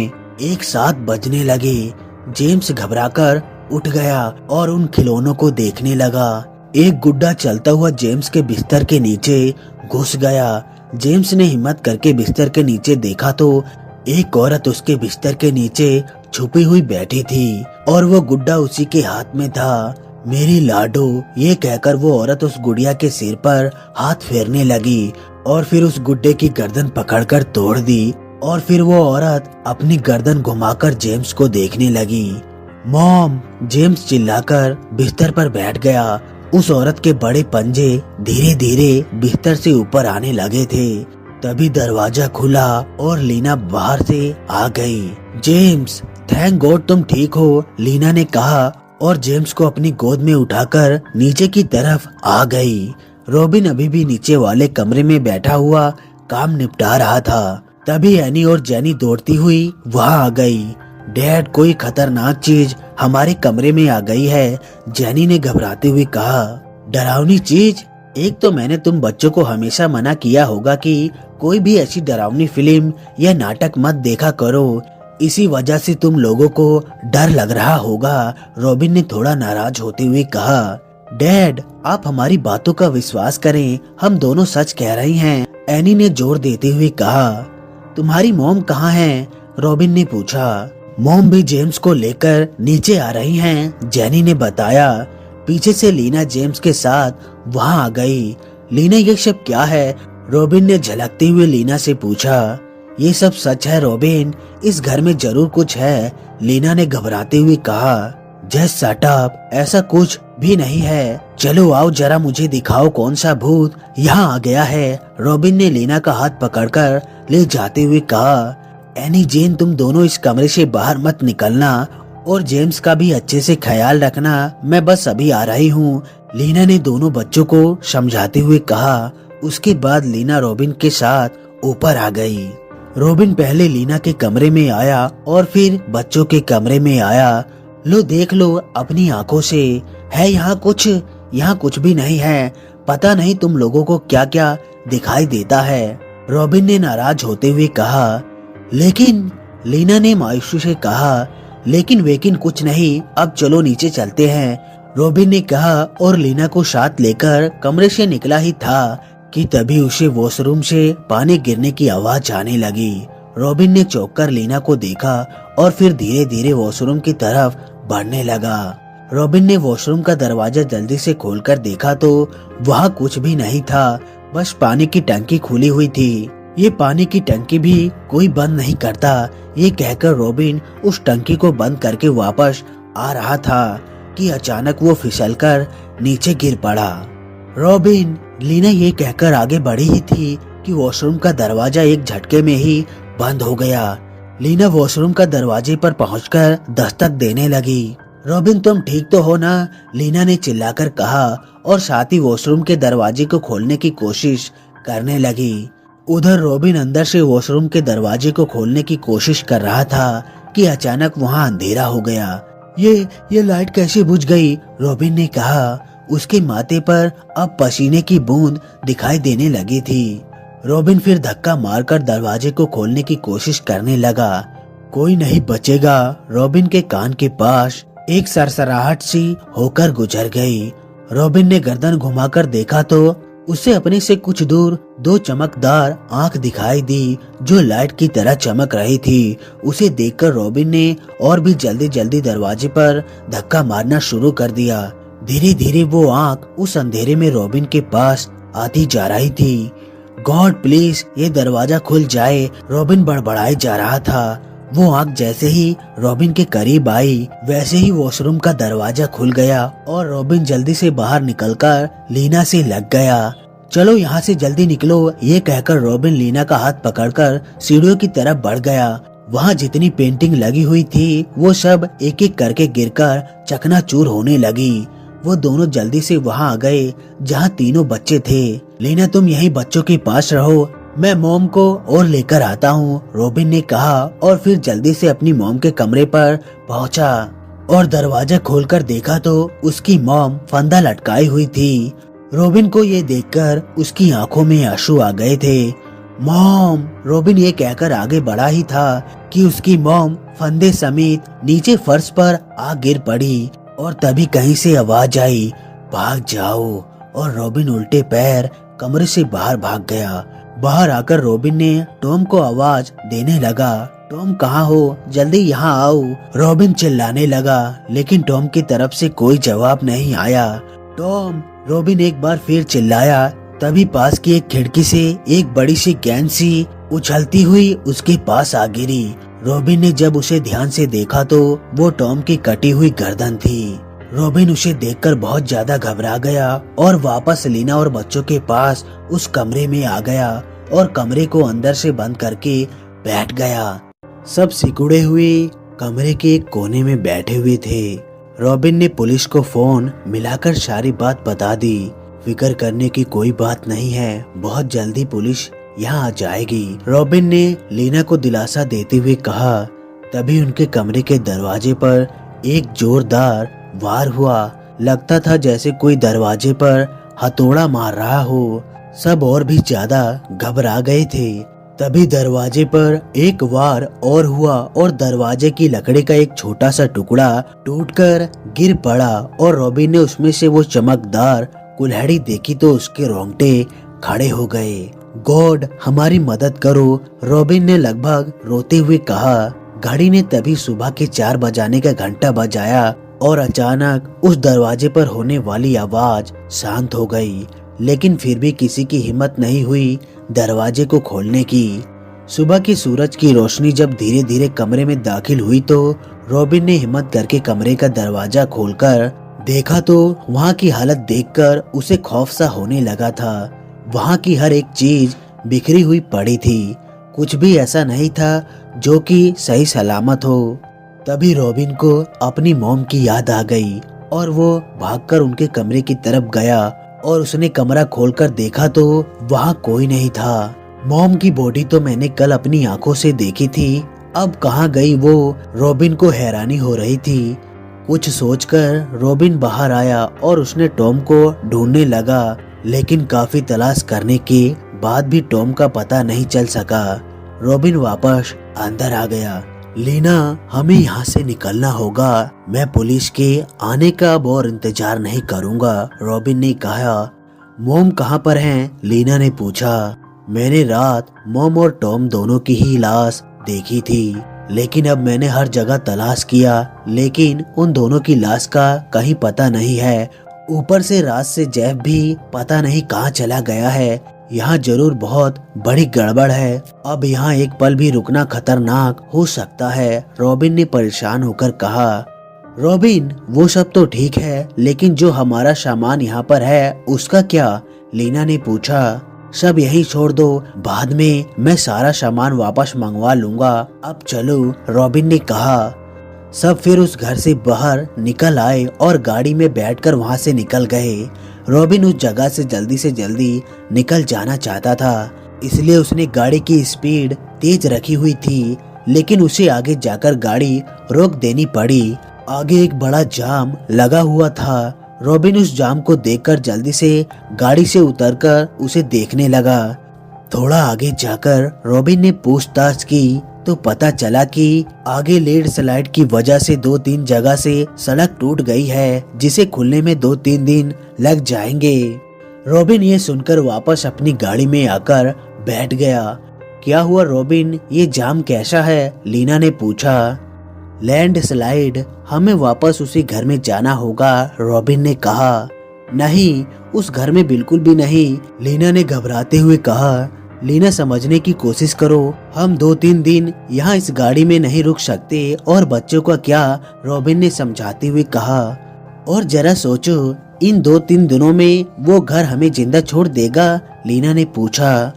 एक साथ बजने लगे। जेम्स घबराकर उठ गया और उन खिलौनों को देखने लगा। एक गुड्डा चलता हुआ जेम्स के बिस्तर के नीचे घुस गया। जेम्स ने हिम्मत करके बिस्तर के नीचे देखा तो एक औरत उसके बिस्तर के नीचे छुपी हुई बैठी थी और वो गुड्डा उसी के हाथ में था। मेरी लाडो, ये कहकर वो औरत उस गुड़िया के सिर पर हाथ फेरने लगी और फिर उस गुड्डे की गर्दन पकड़कर तोड़ दी और फिर वो औरत अपनी गर्दन घुमाकर जेम्स को देखने लगी। मॉम, जेम्स चिल्लाकर बिस्तर पर बैठ गया। उस औरत के बड़े पंजे धीरे धीरे बिस्तर से ऊपर आने लगे थे। तभी दरवाजा खुला और लीना बाहर से आ गई। जेम्स, थैंक गॉड तुम ठीक हो, लीना ने कहा और जेम्स को अपनी गोद में उठाकर नीचे की तरफ आ गई। रॉबिन अभी भी नीचे वाले कमरे में बैठा हुआ काम निपटा रहा था। तभी एनी और जेनी दौड़ती हुई वहां आ गई। डैड, कोई खतरनाक चीज हमारे कमरे में आ गई है, जेनी ने घबराते हुए कहा। डरावनी चीज? एक तो मैंने तुम बच्चों को हमेशा मना किया होगा कि कोई भी ऐसी डरावनी फिल्म या नाटक मत देखा करो, इसी वजह से तुम लोगों को डर लग रहा होगा, रॉबिन ने थोड़ा नाराज होते हुए कहा। डैड, आप हमारी बातों का विश्वास करें, हम दोनों सच कह रहे हैं, एनी ने जोर देते हुए कहा। तुम्हारी मॉम कहाँ है? रॉबिन ने पूछा। मॉम भी जेम्स को लेकर नीचे आ रही हैं, जेनी ने बताया। पीछे से लीना जेम्स के साथ वहां आ गई। लीना, ये सब क्या है? रॉबिन ने झलकते हुए लीना से पूछा। ये सब सच है रॉबिन, इस घर में जरूर कुछ है, लीना ने घबराते हुए कहा। जस्ट शट अप, ऐसा कुछ भी नहीं है। चलो आओ जरा मुझे दिखाओ कौन सा भूत यहाँ आ गया है, रॉबिन ने लीना का हाथ पकड़कर ले जाते हुए कहा। एनी, जेन, तुम दोनों इस कमरे से बाहर मत निकलना और जेम्स का भी अच्छे से ख्याल रखना, मैं बस अभी आ रही हूँ, लीना ने दोनों बच्चों को समझाते हुए कहा। उसके बाद लीना रॉबिन के साथ ऊपर आ गई। रॉबिन पहले लीना के कमरे में आया और फिर बच्चों के कमरे में आया। लो देख लो अपनी आंखों से, है यहाँ कुछ भी नहीं है, पता नहीं तुम लोगों को क्या क्या दिखाई देता है, रॉबिन ने नाराज होते हुए कहा। लेकिन, लीना ने मायूसी से कहा। लेकिन वेकिन कुछ नहीं, अब चलो नीचे चलते हैं, रॉबिन ने कहा और लीना को साथ लेकर कमरे से निकला ही था कि तभी उसे वॉशरूम से पानी गिरने की आवाज आने लगी। रॉबिन ने चौंक कर लीना को देखा और फिर धीरे धीरे वॉशरूम की तरफ बढ़ने लगा। रॉबिन ने वॉशरूम का दरवाजा जल्दी से खोलकर देखा तो वहाँ कुछ भी नहीं था, बस पानी की टंकी खुली हुई थी। ये पानी की टंकी भी कोई बंद नहीं करता, ये कहकर रॉबिन उस टंकी को बंद करके वापस आ रहा था कि अचानक वो फिसलकर नीचे गिर पड़ा। रॉबिन, लीना ये कहकर आगे बढ़ी ही थी कि वॉशरूम का दरवाजा एक झटके में ही बंद हो गया। लीना वॉशरूम का दरवाजे पर पहुंचकर दस्तक देने लगी। रॉबिन, तुम ठीक तो हो ना? लीना ने चिल्लाकर कहा और साथ ही वॉशरूम के दरवाजे को खोलने की कोशिश करने लगी। उधर रॉबिन अंदर से वॉशरूम के दरवाजे को खोलने की कोशिश कर रहा था कि अचानक वहां अंधेरा हो गया। ये लाइट कैसे बुझ गई? रॉबिन ने कहा। उसके माथे पर अब पसीने की बूंद दिखाई देने लगी थी। रॉबिन फिर धक्का मारकर दरवाजे को खोलने की कोशिश करने लगा। कोई नहीं बचेगा, रॉबिन के कान के पास एक सरसराहट सी होकर गुजर गई। रॉबिन ने गर्दन घुमाकर देखा तो उसे अपने से कुछ दूर दो चमकदार आंख दिखाई दी जो लाइट की तरह चमक रही थी। उसे देखकर रॉबिन ने और भी जल्दी जल्दी दरवाजे पर धक्का मारना शुरू कर दिया। धीरे धीरे वो आंख उस अंधेरे में रॉबिन के पास आती जा रही थी। गॉड प्लीज ये दरवाजा खुल जाए, रॉबिन बड़बड़ाए जा रहा था। वो आंख जैसे ही रॉबिन के करीब आई वैसे ही वॉशरूम का दरवाजा खुल गया और रॉबिन जल्दी से बाहर निकलकर लीना से लग गया। चलो यहाँ से जल्दी निकलो, ये कहकर रॉबिन लीना का हाथ पकड़कर सीढ़ियों की तरफ बढ़ गया। वहाँ जितनी पेंटिंग लगी हुई थी वो सब एक एक करके गिरकर चकनाचूर होने लगी। वो दोनों जल्दी से वहाँ आ गए जहाँ तीनों बच्चे थे। लीना, तुम यहीं बच्चों के पास रहो, मैं मॉम को और लेकर आता हूँ, रॉबिन ने कहा और फिर जल्दी से अपनी मॉम के कमरे पर पहुँचा और दरवाजा खोलकर देखा तो उसकी मॉम फंदा लटकाई हुई थी। रॉबिन को ये देखकर उसकी आंखों में आंसू आ गए थे। मॉम, रॉबिन ये कहकर आगे बढ़ा ही था कि उसकी मॉम फंदे समेत नीचे फर्श पर आ गिर पड़ी और तभी कहीं से आवाज आई, भाग जाओ, और रॉबिन उल्टे पैर कमरे से बाहर भाग गया। बाहर आकर रॉबिन ने टॉम को आवाज देने लगा। टॉम कहाँ हो, जल्दी यहाँ आओ। रॉबिन चिल्लाने लगा, लेकिन टॉम की तरफ से कोई जवाब नहीं आया। टॉम, रॉबिन एक बार फिर चिल्लाया। तभी पास की एक खिड़की से एक बड़ी सी गेंद सी उछलती हुई उसके पास आ गिरी। रॉबिन ने जब उसे ध्यान से देखा तो वो टॉम की कटी हुई गर्दन थी। रॉबिन उसे देखकर बहुत ज्यादा घबरा गया और वापस लीना और बच्चों के पास उस कमरे में आ गया और कमरे को अंदर से बंद करके बैठ गया। सब सिकुड़े हुए कमरे के एक कोने में बैठे हुए थे। रॉबिन ने पुलिस को फोन मिलाकर सारी बात बता दी। फिक्र करने की कोई बात नहीं है, बहुत जल्दी पुलिस यहाँ आ जाएगी, रॉबिन ने लीना को दिलासा देते हुए कहा। तभी उनके कमरे के दरवाजे पर एक जोरदार वार हुआ। लगता था जैसे कोई दरवाजे पर हथौड़ा मार रहा हो। सब और भी ज्यादा घबरा गए थे। तभी दरवाजे पर एक वार और हुआ और दरवाजे की लकड़ी का एक छोटा सा टुकड़ा टूटकर गिर पड़ा और रॉबिन ने उसमें से वो चमकदार कुल्हाड़ी देखी तो उसके रोंगटे खड़े हो गए। गॉड, हमारी मदद करो, रॉबिन ने लगभग रोते हुए कहा। घड़ी ने तभी सुबह के 4 बजाने का घंटा बजाया और अचानक उस दरवाजे पर होने वाली आवाज शांत हो गई, लेकिन फिर भी किसी की हिम्मत नहीं हुई दरवाजे को खोलने की। सुबह की सूरज की रोशनी जब धीरे धीरे कमरे में दाखिल हुई तो रॉबिन ने हिम्मत करके कमरे का दरवाजा खोलकर देखा तो वहाँ की हालत देखकर उसे खौफ सा होने लगा था। वहाँ की हर एक चीज बिखरी हुई पड़ी थी, कुछ भी ऐसा नहीं था जो कि सही सलामत हो। तभी रॉबिन को अपनी मॉम की याद आ गई और वो भागकर उनके कमरे की तरफ गया और उसने कमरा खोलकर देखा तो वहाँ कोई नहीं था। मॉम की बॉडी तो मैंने कल अपनी आंखों से देखी थी, अब कहाँ गई वो, रॉबिन को हैरानी हो रही थी। कुछ सोचकर रॉबिन बाहर आया और उसने टॉम को ढूंढने लगा, लेकिन काफी तलाश करने के बाद भी टॉम का पता नहीं चल सका। रॉबिन वापस अंदर आ गया। लीना, हमें यहाँ से निकलना होगा, मैं पुलिस के आने का अब और इंतजार नहीं करूँगा, रॉबिन ने कहा। मॉम कहाँ पर हैं? लीना ने पूछा। मैंने रात मॉम और टॉम दोनों की ही लाश देखी थी, लेकिन अब मैंने हर जगह तलाश किया, लेकिन उन दोनों की लाश का कहीं पता नहीं है। ऊपर से रात से जेफ भी पता नहीं कहाँ चला गया है। यहाँ जरूर बहुत बड़ी गड़बड़ है। अब यहाँ एक पल भी रुकना खतरनाक हो सकता है, रॉबिन ने परेशान होकर कहा। रॉबिन, वो सब तो ठीक है, लेकिन जो हमारा सामान यहाँ पर है उसका क्या? लीना ने पूछा। सब यही छोड़ दो, बाद में मैं सारा सामान वापस मंगवा लूंगा, अब चलो, रॉबिन ने कहा। सब फिर उस घर से बाहर निकल आए और गाड़ी में बैठकर वहां से निकल गए। रॉबिन उस जगह से जल्दी निकल जाना चाहता था, इसलिए उसने गाड़ी की स्पीड तेज रखी हुई थी, लेकिन उसे आगे जाकर गाड़ी रोक देनी पड़ी। आगे एक बड़ा जाम लगा हुआ था। रॉबिन उस जाम को देखकर जल्दी से गाड़ी से उतरकर उसे देखने लगा। थोड़ा आगे जाकर रॉबिन ने पूछताछ की तो पता चला कि आगे लेड स्लाइड की वजह से 2-3 जगह से सड़क टूट गई है, जिसे खुलने में 2-3 दिन लग जाएंगे। रॉबिन ये सुनकर वापस अपनी गाड़ी में आकर बैठ गया। क्या हुआ रॉबिन, ये जाम कैसा है? लीना ने पूछा। लैंड स्लाइड, हमें वापस उसी घर में जाना होगा, रॉबिन ने कहा। नहीं, उस घर में बिल्कुल भी नहीं, लीना ने घबराते हुए कहा। लीना, समझने की कोशिश करो, हम 2-3 दिन यहाँ इस गाड़ी में नहीं रुक सकते, और बच्चों का क्या? रॉबिन ने समझाते हुए कहा। और जरा सोचो, इन 2-3 दिनों में वो घर हमें जिंदा छोड़ देगा? लीना ने पूछा।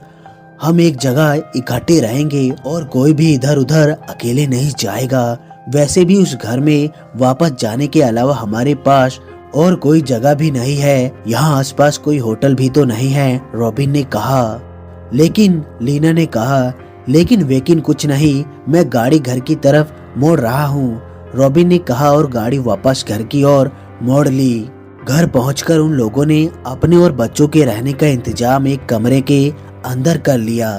हम एक जगह इकट्ठे रहेंगे और कोई भी इधर उधर अकेले नहीं जाएगा। वैसे भी उस घर में वापस जाने के अलावा हमारे पास और कोई जगह भी नहीं है। यहाँ आसपास कोई होटल भी तो नहीं है, रॉबिन ने कहा। लेकिन, लीना ने कहा, लेकिन कुछ नहीं, मैं गाड़ी घर की तरफ मोड़ रहा हूँ, रॉबिन ने कहा और गाड़ी वापस घर की ओर मोड़ ली। घर पहुंचकर उन लोगों ने अपने और बच्चों के रहने का इंतजाम एक कमरे के अंदर कर लिया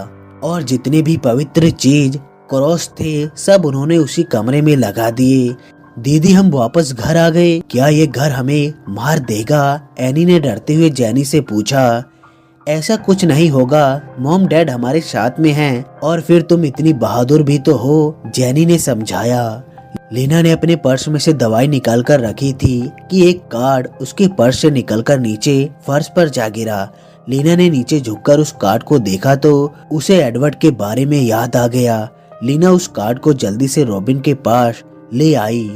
और जितने भी पवित्र चीज क्रॉस थे सब उन्होंने उसी कमरे में लगा दिए। दीदी, हम वापस घर आ गए, क्या ये घर हमें मार देगा? एनी ने डरते हुए जैनी से पूछा। ऐसा कुछ नहीं होगा, मॉम डैड हमारे साथ में हैं और फिर तुम इतनी बहादुर भी तो हो, जेनी ने समझाया। लीना ने अपने पर्स में से दवाई निकाल कर रखी थी कि एक कार्ड उसके पर्स से निकलकर नीचे फर्श पर जा गिरा। लीना ने नीचे झुककर उस कार्ड को देखा तो उसे एडवर्ड के बारे में याद आ गया। लीना उस कार्ड को जल्दी से रॉबिन के पास ले आई।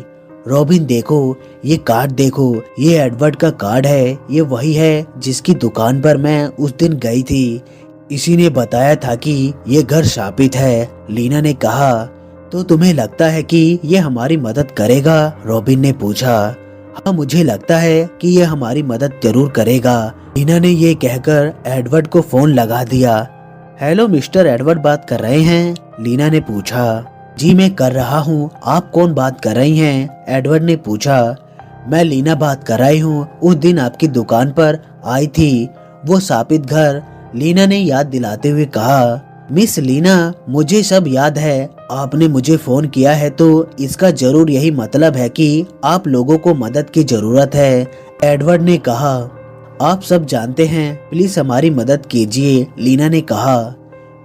रॉबिन देखो, ये कार्ड देखो, ये एडवर्ड का कार्ड है। ये वही है जिसकी दुकान पर मैं उस दिन गई थी। इसी ने बताया था कि ये घर शापित है। लीना ने कहा, तो तुम्हें लगता है कि ये हमारी मदद करेगा? रॉबिन ने पूछा। हाँ, मुझे लगता है कि ये हमारी मदद जरूर करेगा। लीना ने ये कहकर एडवर्ड को फोन लगा दिया। हेलो मिस्टर एडवर्ड बात कर रहे हैं? लीना ने पूछा। जी मैं कर रहा हूँ, आप कौन बात कर रही हैं? एडवर्ड ने पूछा। मैं लीना बात कर रही हूँ, उस दिन आपकी दुकान पर आई थी, वो शापित घर। लीना ने याद दिलाते हुए कहा। मिस लीना, मुझे सब याद है। आपने मुझे फोन किया है तो इसका जरूर यही मतलब है कि आप लोगों को मदद की जरूरत है। एडवर्ड ने कहा। आप सब जानते हैं, प्लीज हमारी मदद कीजिए। लीना ने कहा।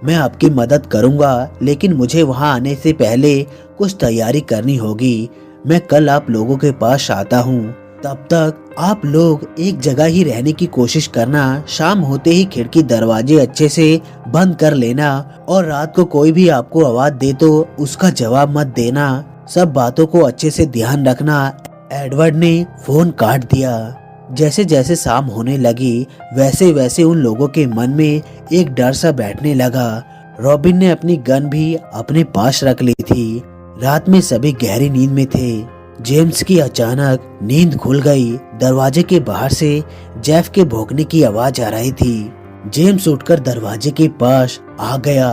मैं आपकी मदद करूंगा, लेकिन मुझे वहां आने से पहले कुछ तैयारी करनी होगी। मैं कल आप लोगों के पास आता हूँ। तब तक आप लोग एक जगह ही रहने की कोशिश करना। शाम होते ही खिड़की दरवाजे अच्छे से बंद कर लेना और रात को कोई भी आपको आवाज दे तो उसका जवाब मत देना। सब बातों को अच्छे से ध्यान रखना। एडवर्ड ने फोन काट दिया। जैसे जैसे शाम होने लगी वैसे वैसे उन लोगों के मन में एक डर सा बैठने लगा। रॉबिन ने अपनी गन भी अपने पास रख ली थी। रात में सभी गहरी नींद में थे। जेम्स की अचानक नींद खुल गई। दरवाजे के बाहर से जेफ के भौंकने की आवाज आ रही थी। जेम्स उठकर दरवाजे के पास आ गया।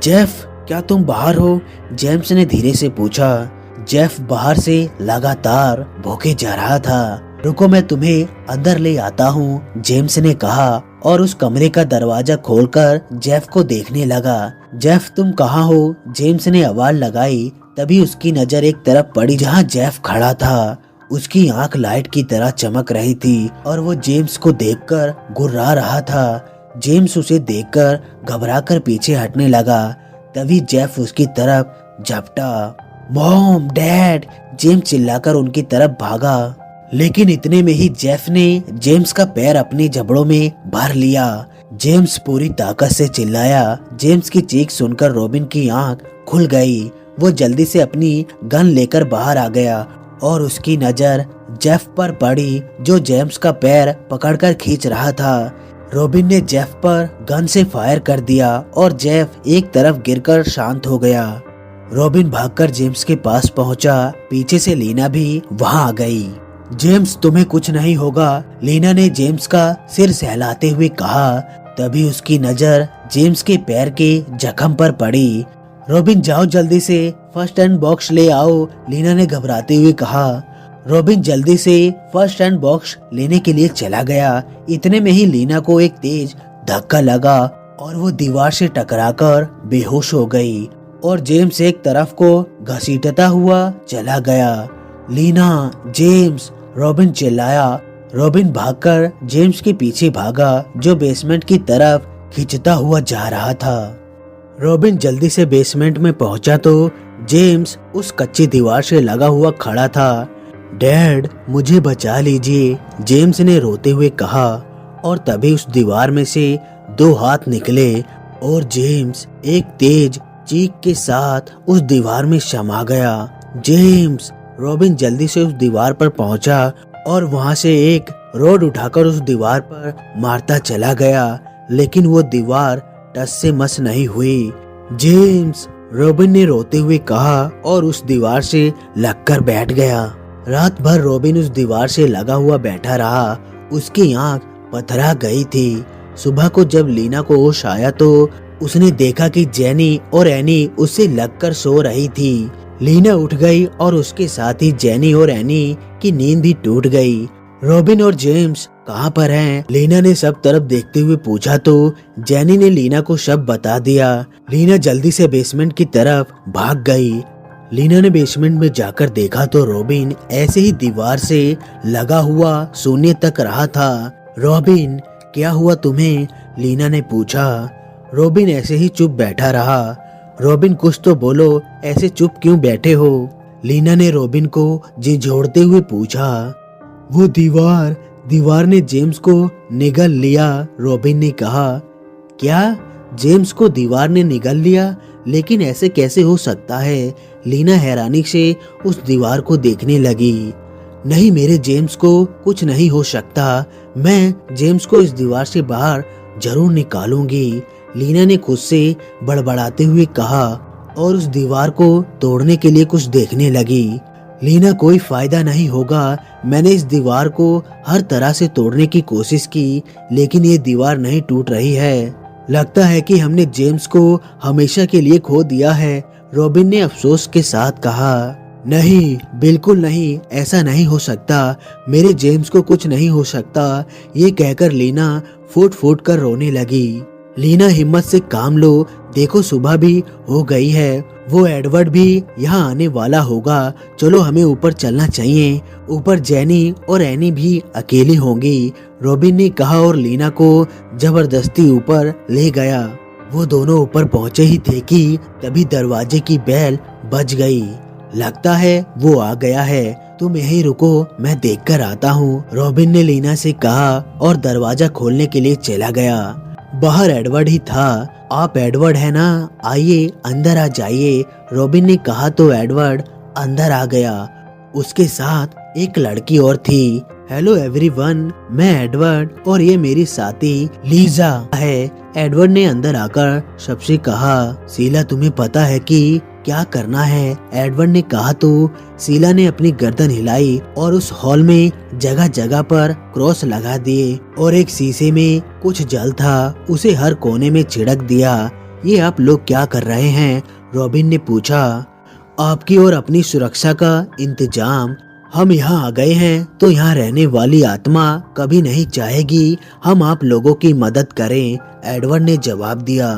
जेफ, क्या तुम बाहर हो? जेम्स ने धीरे से पूछा। जेफ बाहर से लगातार भौंके जा रहा था। रुको, मैं तुम्हें अंदर ले आता हूँ, जेम्स ने कहा और उस कमरे का दरवाजा खोलकर जेफ को देखने लगा। जेफ, तुम कहाँ हो? जेम्स ने आवाज लगाई। तभी उसकी नजर एक तरफ पड़ी जहाँ जेफ खड़ा था। उसकी आंख लाइट की तरह चमक रही थी और वो जेम्स को देखकर गुर्रा रहा था। जेम्स उसे देखकर घबराकर पीछे हटने लगा। तभी जेफ उसकी तरफ झपटा। मॉम, डैड, जेम्स चिल्लाकर उनकी तरफ भागा। लेकिन इतने में ही जेफ ने जेम्स का पैर अपने जबड़ों में भर लिया। जेम्स पूरी ताकत से चिल्लाया। जेम्स की चीख सुनकर रॉबिन की आंख खुल गई। वो जल्दी से अपनी गन लेकर बाहर आ गया और उसकी नजर जेफ पर पड़ी जो जेम्स का पैर पकड़कर खींच रहा था। रॉबिन ने जेफ पर गन से फायर कर दिया और जेफ एक तरफ गिरकर शांत हो गया। रॉबिन भागकर जेम्स के पास पहुंचा। पीछे से लीना भी वहां आ गई। जेम्स, तुम्हें कुछ नहीं होगा, लीना ने जेम्स का सिर सहलाते हुए कहा। तभी उसकी नजर जेम्स के पैर के जख्म पर पड़ी। रॉबिन, जाओ जल्दी से फर्स्ट एड बॉक्स ले आओ, लीना ने घबराते हुए कहा। रॉबिन जल्दी से फर्स्ट एड बॉक्स लेने के लिए चला गया। इतने में ही लीना को एक तेज धक्का लगा और वो दीवार से टकराकर बेहोश हो गई और जेम्स एक तरफ को घसीटता हुआ चला गया। लीना, जेम्स, रॉबिन चिल्लाया। रॉबिन भागकर जेम्स के पीछे भागा जो बेसमेंट की तरफ खींचता हुआ जा रहा था। रॉबिन जल्दी से बेसमेंट में पहुंचा तो जेम्स उस कच्ची दीवार से लगा हुआ खड़ा था। डैड, मुझे बचा लीजिए, जेम्स ने रोते हुए कहा और तभी उस दीवार में से दो हाथ निकले और जेम्स एक तेज चीख के साथ उस दीवार में समा गया। जेम्स! रॉबिन जल्दी से उस दीवार पर पहुंचा और वहां से एक रोड उठाकर उस दीवार पर मारता चला गया, लेकिन वो दीवार टस से मस नहीं हुई। जेम्स! रॉबिन ने रोते हुए कहा और उस दीवार से लगकर बैठ गया। रात भर रॉबिन उस दीवार से लगा हुआ बैठा रहा। उसकी आंख पथरा गई थी। सुबह को जब लीना को होश आया तो उसने देखा कि जेनी और एनी उससे लगकर सो रही थी। लीना उठ गई और उसके साथ ही जेनी और एनी की नींद भी टूट गई। रॉबिन और जेम्स कहाँ पर हैं? लीना ने सब तरफ देखते हुए पूछा तो जेनी ने लीना को सब बता दिया। लीना जल्दी से बेसमेंट की तरफ भाग गई। लीना ने बेसमेंट में जाकर देखा तो रॉबिन ऐसे ही दीवार से लगा हुआ सोने तक रहा था। रॉबिन, क्या हुआ तुम्हें? लीना ने पूछा। रॉबिन ऐसे ही चुप बैठा रहा। रॉबिन कुछ तो बोलो, ऐसे चुप क्यों बैठे हो? लीना ने रॉबिन को झिझोड़ते हुए पूछा। वो दीवार ने जेम्स को निगल लिया, रॉबिन ने कहा। क्या? जेम्स को दीवार ने निगल लिया? लेकिन ऐसे कैसे हो सकता है? लीना हैरानी से उस दीवार को देखने लगी। नहीं, मेरे जेम्स को कुछ नहीं हो सकता। मैं जेम्स को इस दीवार से बाहर जरूर निकालूंगी, लीना ने खुद से बड़बड़ाते हुए कहा और उस दीवार को तोड़ने के लिए कुछ देखने लगी। लीना, कोई फायदा नहीं होगा। मैंने इस दीवार को हर तरह से तोड़ने की कोशिश की, लेकिन ये दीवार नहीं टूट रही है। लगता है कि हमने जेम्स को हमेशा के लिए खो दिया है, रॉबिन ने अफसोस के साथ कहा। नहीं, बिल्कुल नहीं, ऐसा नहीं हो सकता। मेरे जेम्स को कुछ नहीं हो सकता। ये कहकर लीना फूट फूट कर रोने लगी। लीना, हिम्मत से काम लो, देखो सुबह भी हो गई है। वो एडवर्ड भी यहाँ आने वाला होगा। चलो, हमें ऊपर चलना चाहिए। ऊपर जेनी और एनी भी अकेली होंगी, रॉबिन ने कहा और लीना को जबरदस्ती ऊपर ले गया। वो दोनों ऊपर पहुँचे ही थे कि तभी दरवाजे की बेल बज गई। लगता है वो आ गया है, तुम यहीं रुको, मैं देख कर आता हूँ, रॉबिन ने लीना से कहा और दरवाजा खोलने के लिए चला गया। बाहर एडवर्ड ही था। आप एडवर्ड है ना? आइए अंदर आ जाइए, रॉबिन ने कहा तो एडवर्ड अंदर आ गया। उसके साथ एक लड़की और थी। हेलो एवरीवन, मैं एडवर्ड और ये मेरी साथी लीजा है, एडवर्ड ने अंदर आकर सबसे कहा। शीला, तुम्हें पता है कि क्या करना है? एडवर्ड ने कहा तो शीला ने अपनी गर्दन हिलाई और उस हॉल में जगह जगह पर क्रॉस लगा दिए और एक शीशे में कुछ जल था, उसे हर कोने में छिड़क दिया। ये आप लोग क्या कर रहे हैं? रॉबिन ने पूछा। आपकी और अपनी सुरक्षा का इंतजाम। हम यहाँ आ गए हैं तो यहाँ रहने वाली आत्मा कभी नहीं चाहेगी हम आप लोगों की मदद करें, एडवर्ड ने जवाब दिया।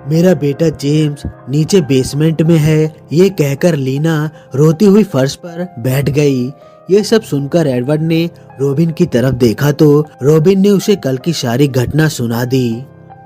मेरा बेटा जेम्स नीचे बेसमेंट में है, ये कहकर लीना रोती हुई फर्श पर बैठ गई। ये सब सुनकर एडवर्ड ने रॉबिन की तरफ देखा तो रॉबिन ने उसे कल की सारी घटना सुना दी।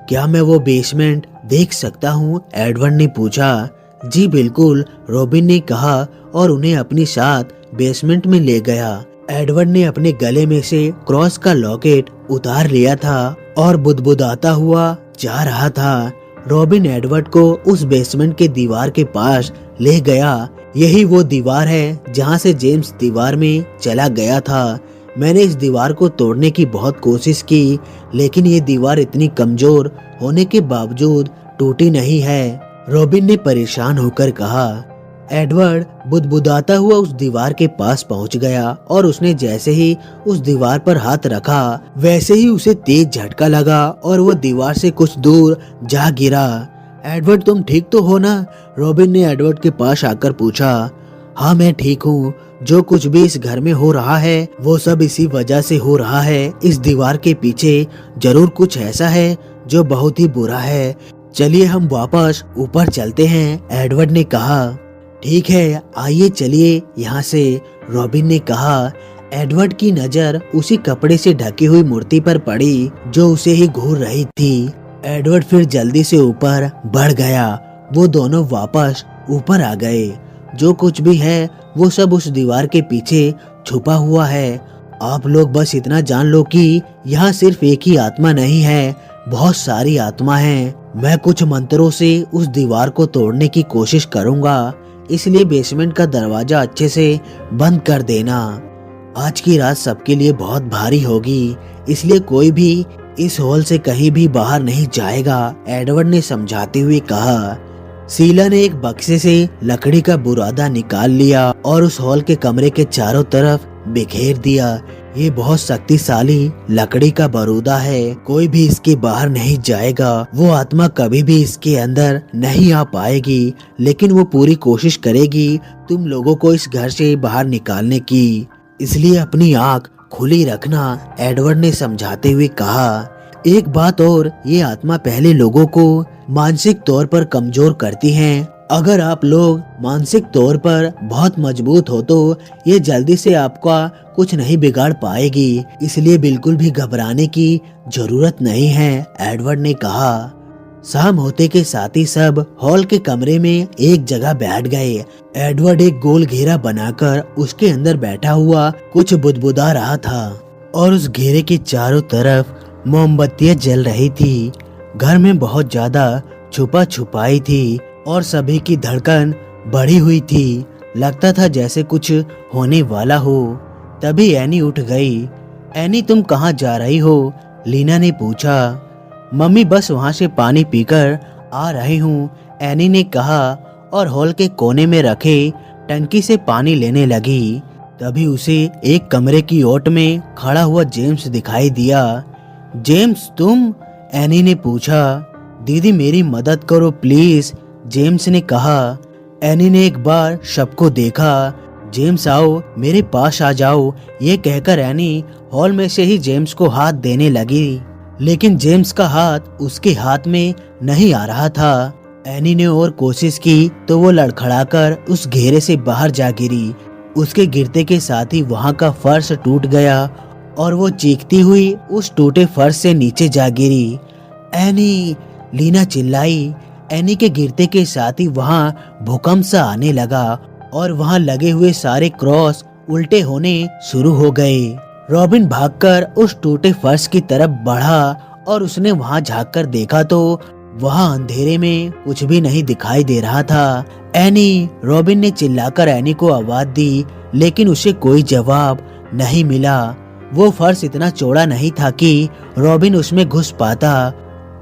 क्या मैं वो बेसमेंट देख सकता हूँ? एडवर्ड ने पूछा। जी बिल्कुल, रॉबिन ने कहा और उन्हें अपनी साथ बेसमेंट में ले गया। एडवर्ड ने अपने गले में से क्रॉस का लॉकेट उतार लिया था और बुदबुदाता हुआ जा रहा था। रॉबिन एडवर्ड को उस बेसमेंट के दीवार के पास ले गया। यही वो दीवार है जहाँ से जेम्स दीवार में चला गया था। मैंने इस दीवार को तोड़ने की बहुत कोशिश की, लेकिन ये दीवार इतनी कमजोर होने के बावजूद टूटी नहीं है, रॉबिन ने परेशान होकर कहा। एडवर्ड बुदबुदाता हुआ उस दीवार के पास पहुंच गया और उसने जैसे ही उस दीवार पर हाथ रखा वैसे ही उसे तेज झटका लगा और वो दीवार से कुछ दूर जा गिरा। एडवर्ड, तुम ठीक तो हो ना? रॉबिन ने एडवर्ड के पास आकर पूछा। हाँ, मैं ठीक हूँ। जो कुछ भी इस घर में हो रहा है वो सब इसी वजह से हो रहा है। इस दीवार के पीछे जरूर कुछ ऐसा है जो बहुत ही बुरा है। चलिए हम वापस ऊपर चलते हैं, एडवर्ड ने कहा। ठीक है, आइए चलिए यहाँ से, रॉबिन ने कहा। एडवर्ड की नजर उसी कपड़े से ढकी हुई मूर्ति पर पड़ी जो उसे ही घूर रही थी। एडवर्ड फिर जल्दी से ऊपर बढ़ गया। वो दोनों वापस ऊपर आ गए। जो कुछ भी है वो सब उस दीवार के पीछे छुपा हुआ है। आप लोग बस इतना जान लो कि यहाँ सिर्फ एक ही आत्मा नहीं है, बहुत सारी आत्मा हैं। मैं कुछ मंत्रों से उस दीवार को तोड़ने की कोशिश करूँगा, इसलिए बेसमेंट का दरवाजा अच्छे से बंद कर देना। आज की रात सबके लिए बहुत भारी होगी, इसलिए कोई भी इस हॉल से कहीं भी बाहर नहीं जाएगा, एडवर्ड ने समझाते हुए कहा। शीला ने एक बक्से से लकड़ी का बुरादा निकाल लिया और उस हॉल के कमरे के चारों तरफ बिखेर दिया। ये बहुत शक्तिशाली लकड़ी का बारूदा है, कोई भी इसके बाहर नहीं जाएगा। वो आत्मा कभी भी इसके अंदर नहीं आ पाएगी, लेकिन वो पूरी कोशिश करेगी तुम लोगों को इस घर से बाहर निकालने की, इसलिए अपनी आँख खुली रखना, एडवर्ड ने समझाते हुए कहा। एक बात और, ये आत्मा पहले लोगों को मानसिक तौर पर कमजोर करती हैं अगर आप लोग मानसिक तौर पर बहुत मजबूत हो तो ये जल्दी से आपका कुछ नहीं बिगाड़ पाएगी, इसलिए बिल्कुल भी घबराने की जरूरत नहीं है, एडवर्ड ने कहा। शाम होते के साथ ही सब हॉल के कमरे में एक जगह बैठ गए। एडवर्ड एक गोल घेरा बनाकर उसके अंदर बैठा हुआ कुछ बुदबुदा रहा था और उस घेरे के चारों तरफ मोमबत्तियां जल रही थी। घर में बहुत ज्यादा छुपा छुपाई थी और सभी की धड़कन बढ़ी हुई थी। लगता था जैसे कुछ होने वाला हो। तभी एनी उठ गई। एनी, तुम कहाँ जा रही हो? लीना ने पूछा। मम्मी, बस वहाँ से पानी पीकर आ रही हूँ, एनी ने कहा और हॉल के कोने में रखे टंकी से पानी लेने लगी। तभी उसे एक कमरे की ओट में खड़ा हुआ जेम्स दिखाई दिया। जेम्स, तुम? एनी ने पूछा। दीदी, मेरी मदद करो प्लीज, जेम्स ने कहा। एनी ने एक बार सबको देखा। जेम्स, आओ मेरे पास आ जाओ, ये कहकर एनी हॉल में से ही जेम्स को हाथ देने लगी, लेकिन जेम्स का हाथ उसके हाथ में नहीं आ रहा था। एनी ने और कोशिश की तो वो लड़खड़ाकर उस घेरे से बाहर जा गिरी। उसके गिरते के साथ ही वहाँ का फर्श टूट गया और वो चीखती हुई उस टूटे फर्श से नीचे जा गिरी। एनी, लीना चिल्लाई। एनी के गिरते के साथ ही वहाँ भूकंप सा आने लगा और वहाँ लगे हुए सारे क्रॉस उल्टे होने शुरू हो गए। रॉबिन भागकर उस टूटे फर्श की तरफ बढ़ा और उसने वहाँ झांककर देखा तो वहाँ अंधेरे में कुछ भी नहीं दिखाई दे रहा था। एनी, रॉबिन ने चिल्लाकर एनी को आवाज दी, लेकिन उसे कोई जवाब नहीं मिला। वो फर्श इतना चौड़ा नहीं था कि रॉबिन उसमें घुस पाता।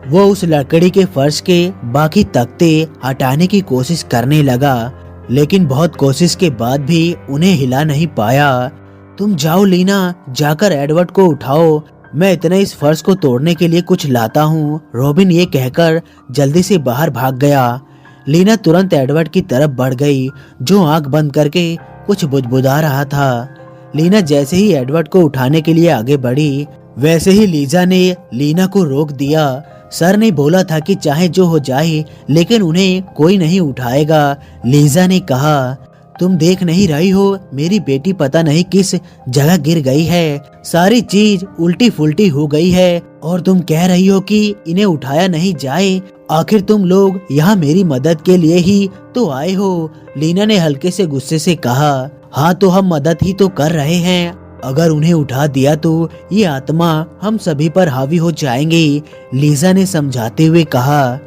वो उस लकड़ी के फर्श के बाकी तख्ते हटाने की कोशिश करने लगा, लेकिन बहुत कोशिश के बाद भी उन्हें हिला नहीं पाया। तुम जाओ लीना, जाकर एडवर्ड को उठाओ, मैं इतने इस फर्श को तोड़ने के लिए कुछ लाता हूँ, रॉबिन ये कहकर जल्दी से बाहर भाग गया। लीना तुरंत एडवर्ड की तरफ बढ़ गई, जो आंख बंद करके कुछ बुदबुदा रहा था। लीना जैसे ही एडवर्ड को उठाने के लिए आगे बढ़ी, वैसे ही लीजा ने लीना को रोक दिया। सर ने बोला था कि चाहे जो हो जाए, लेकिन उन्हें कोई नहीं उठाएगा, लीजा ने कहा। तुम देख नहीं रही हो, मेरी बेटी पता नहीं किस जगह गिर गई है, सारी चीज उल्टी फुल्टी हो गई है और तुम कह रही हो कि इन्हें उठाया नहीं जाए। आखिर तुम लोग यहाँ मेरी मदद के लिए ही तो आए हो, लीना ने हल्के से गुस्से से कहा। हाँ, तो हम मदद ही तो कर रहे हैं, अगर उन्हें उठा दिया तो ये आत्मा हम सभी पर हावी हो जाएंगी, लीजा ने समझाते हुए कहा।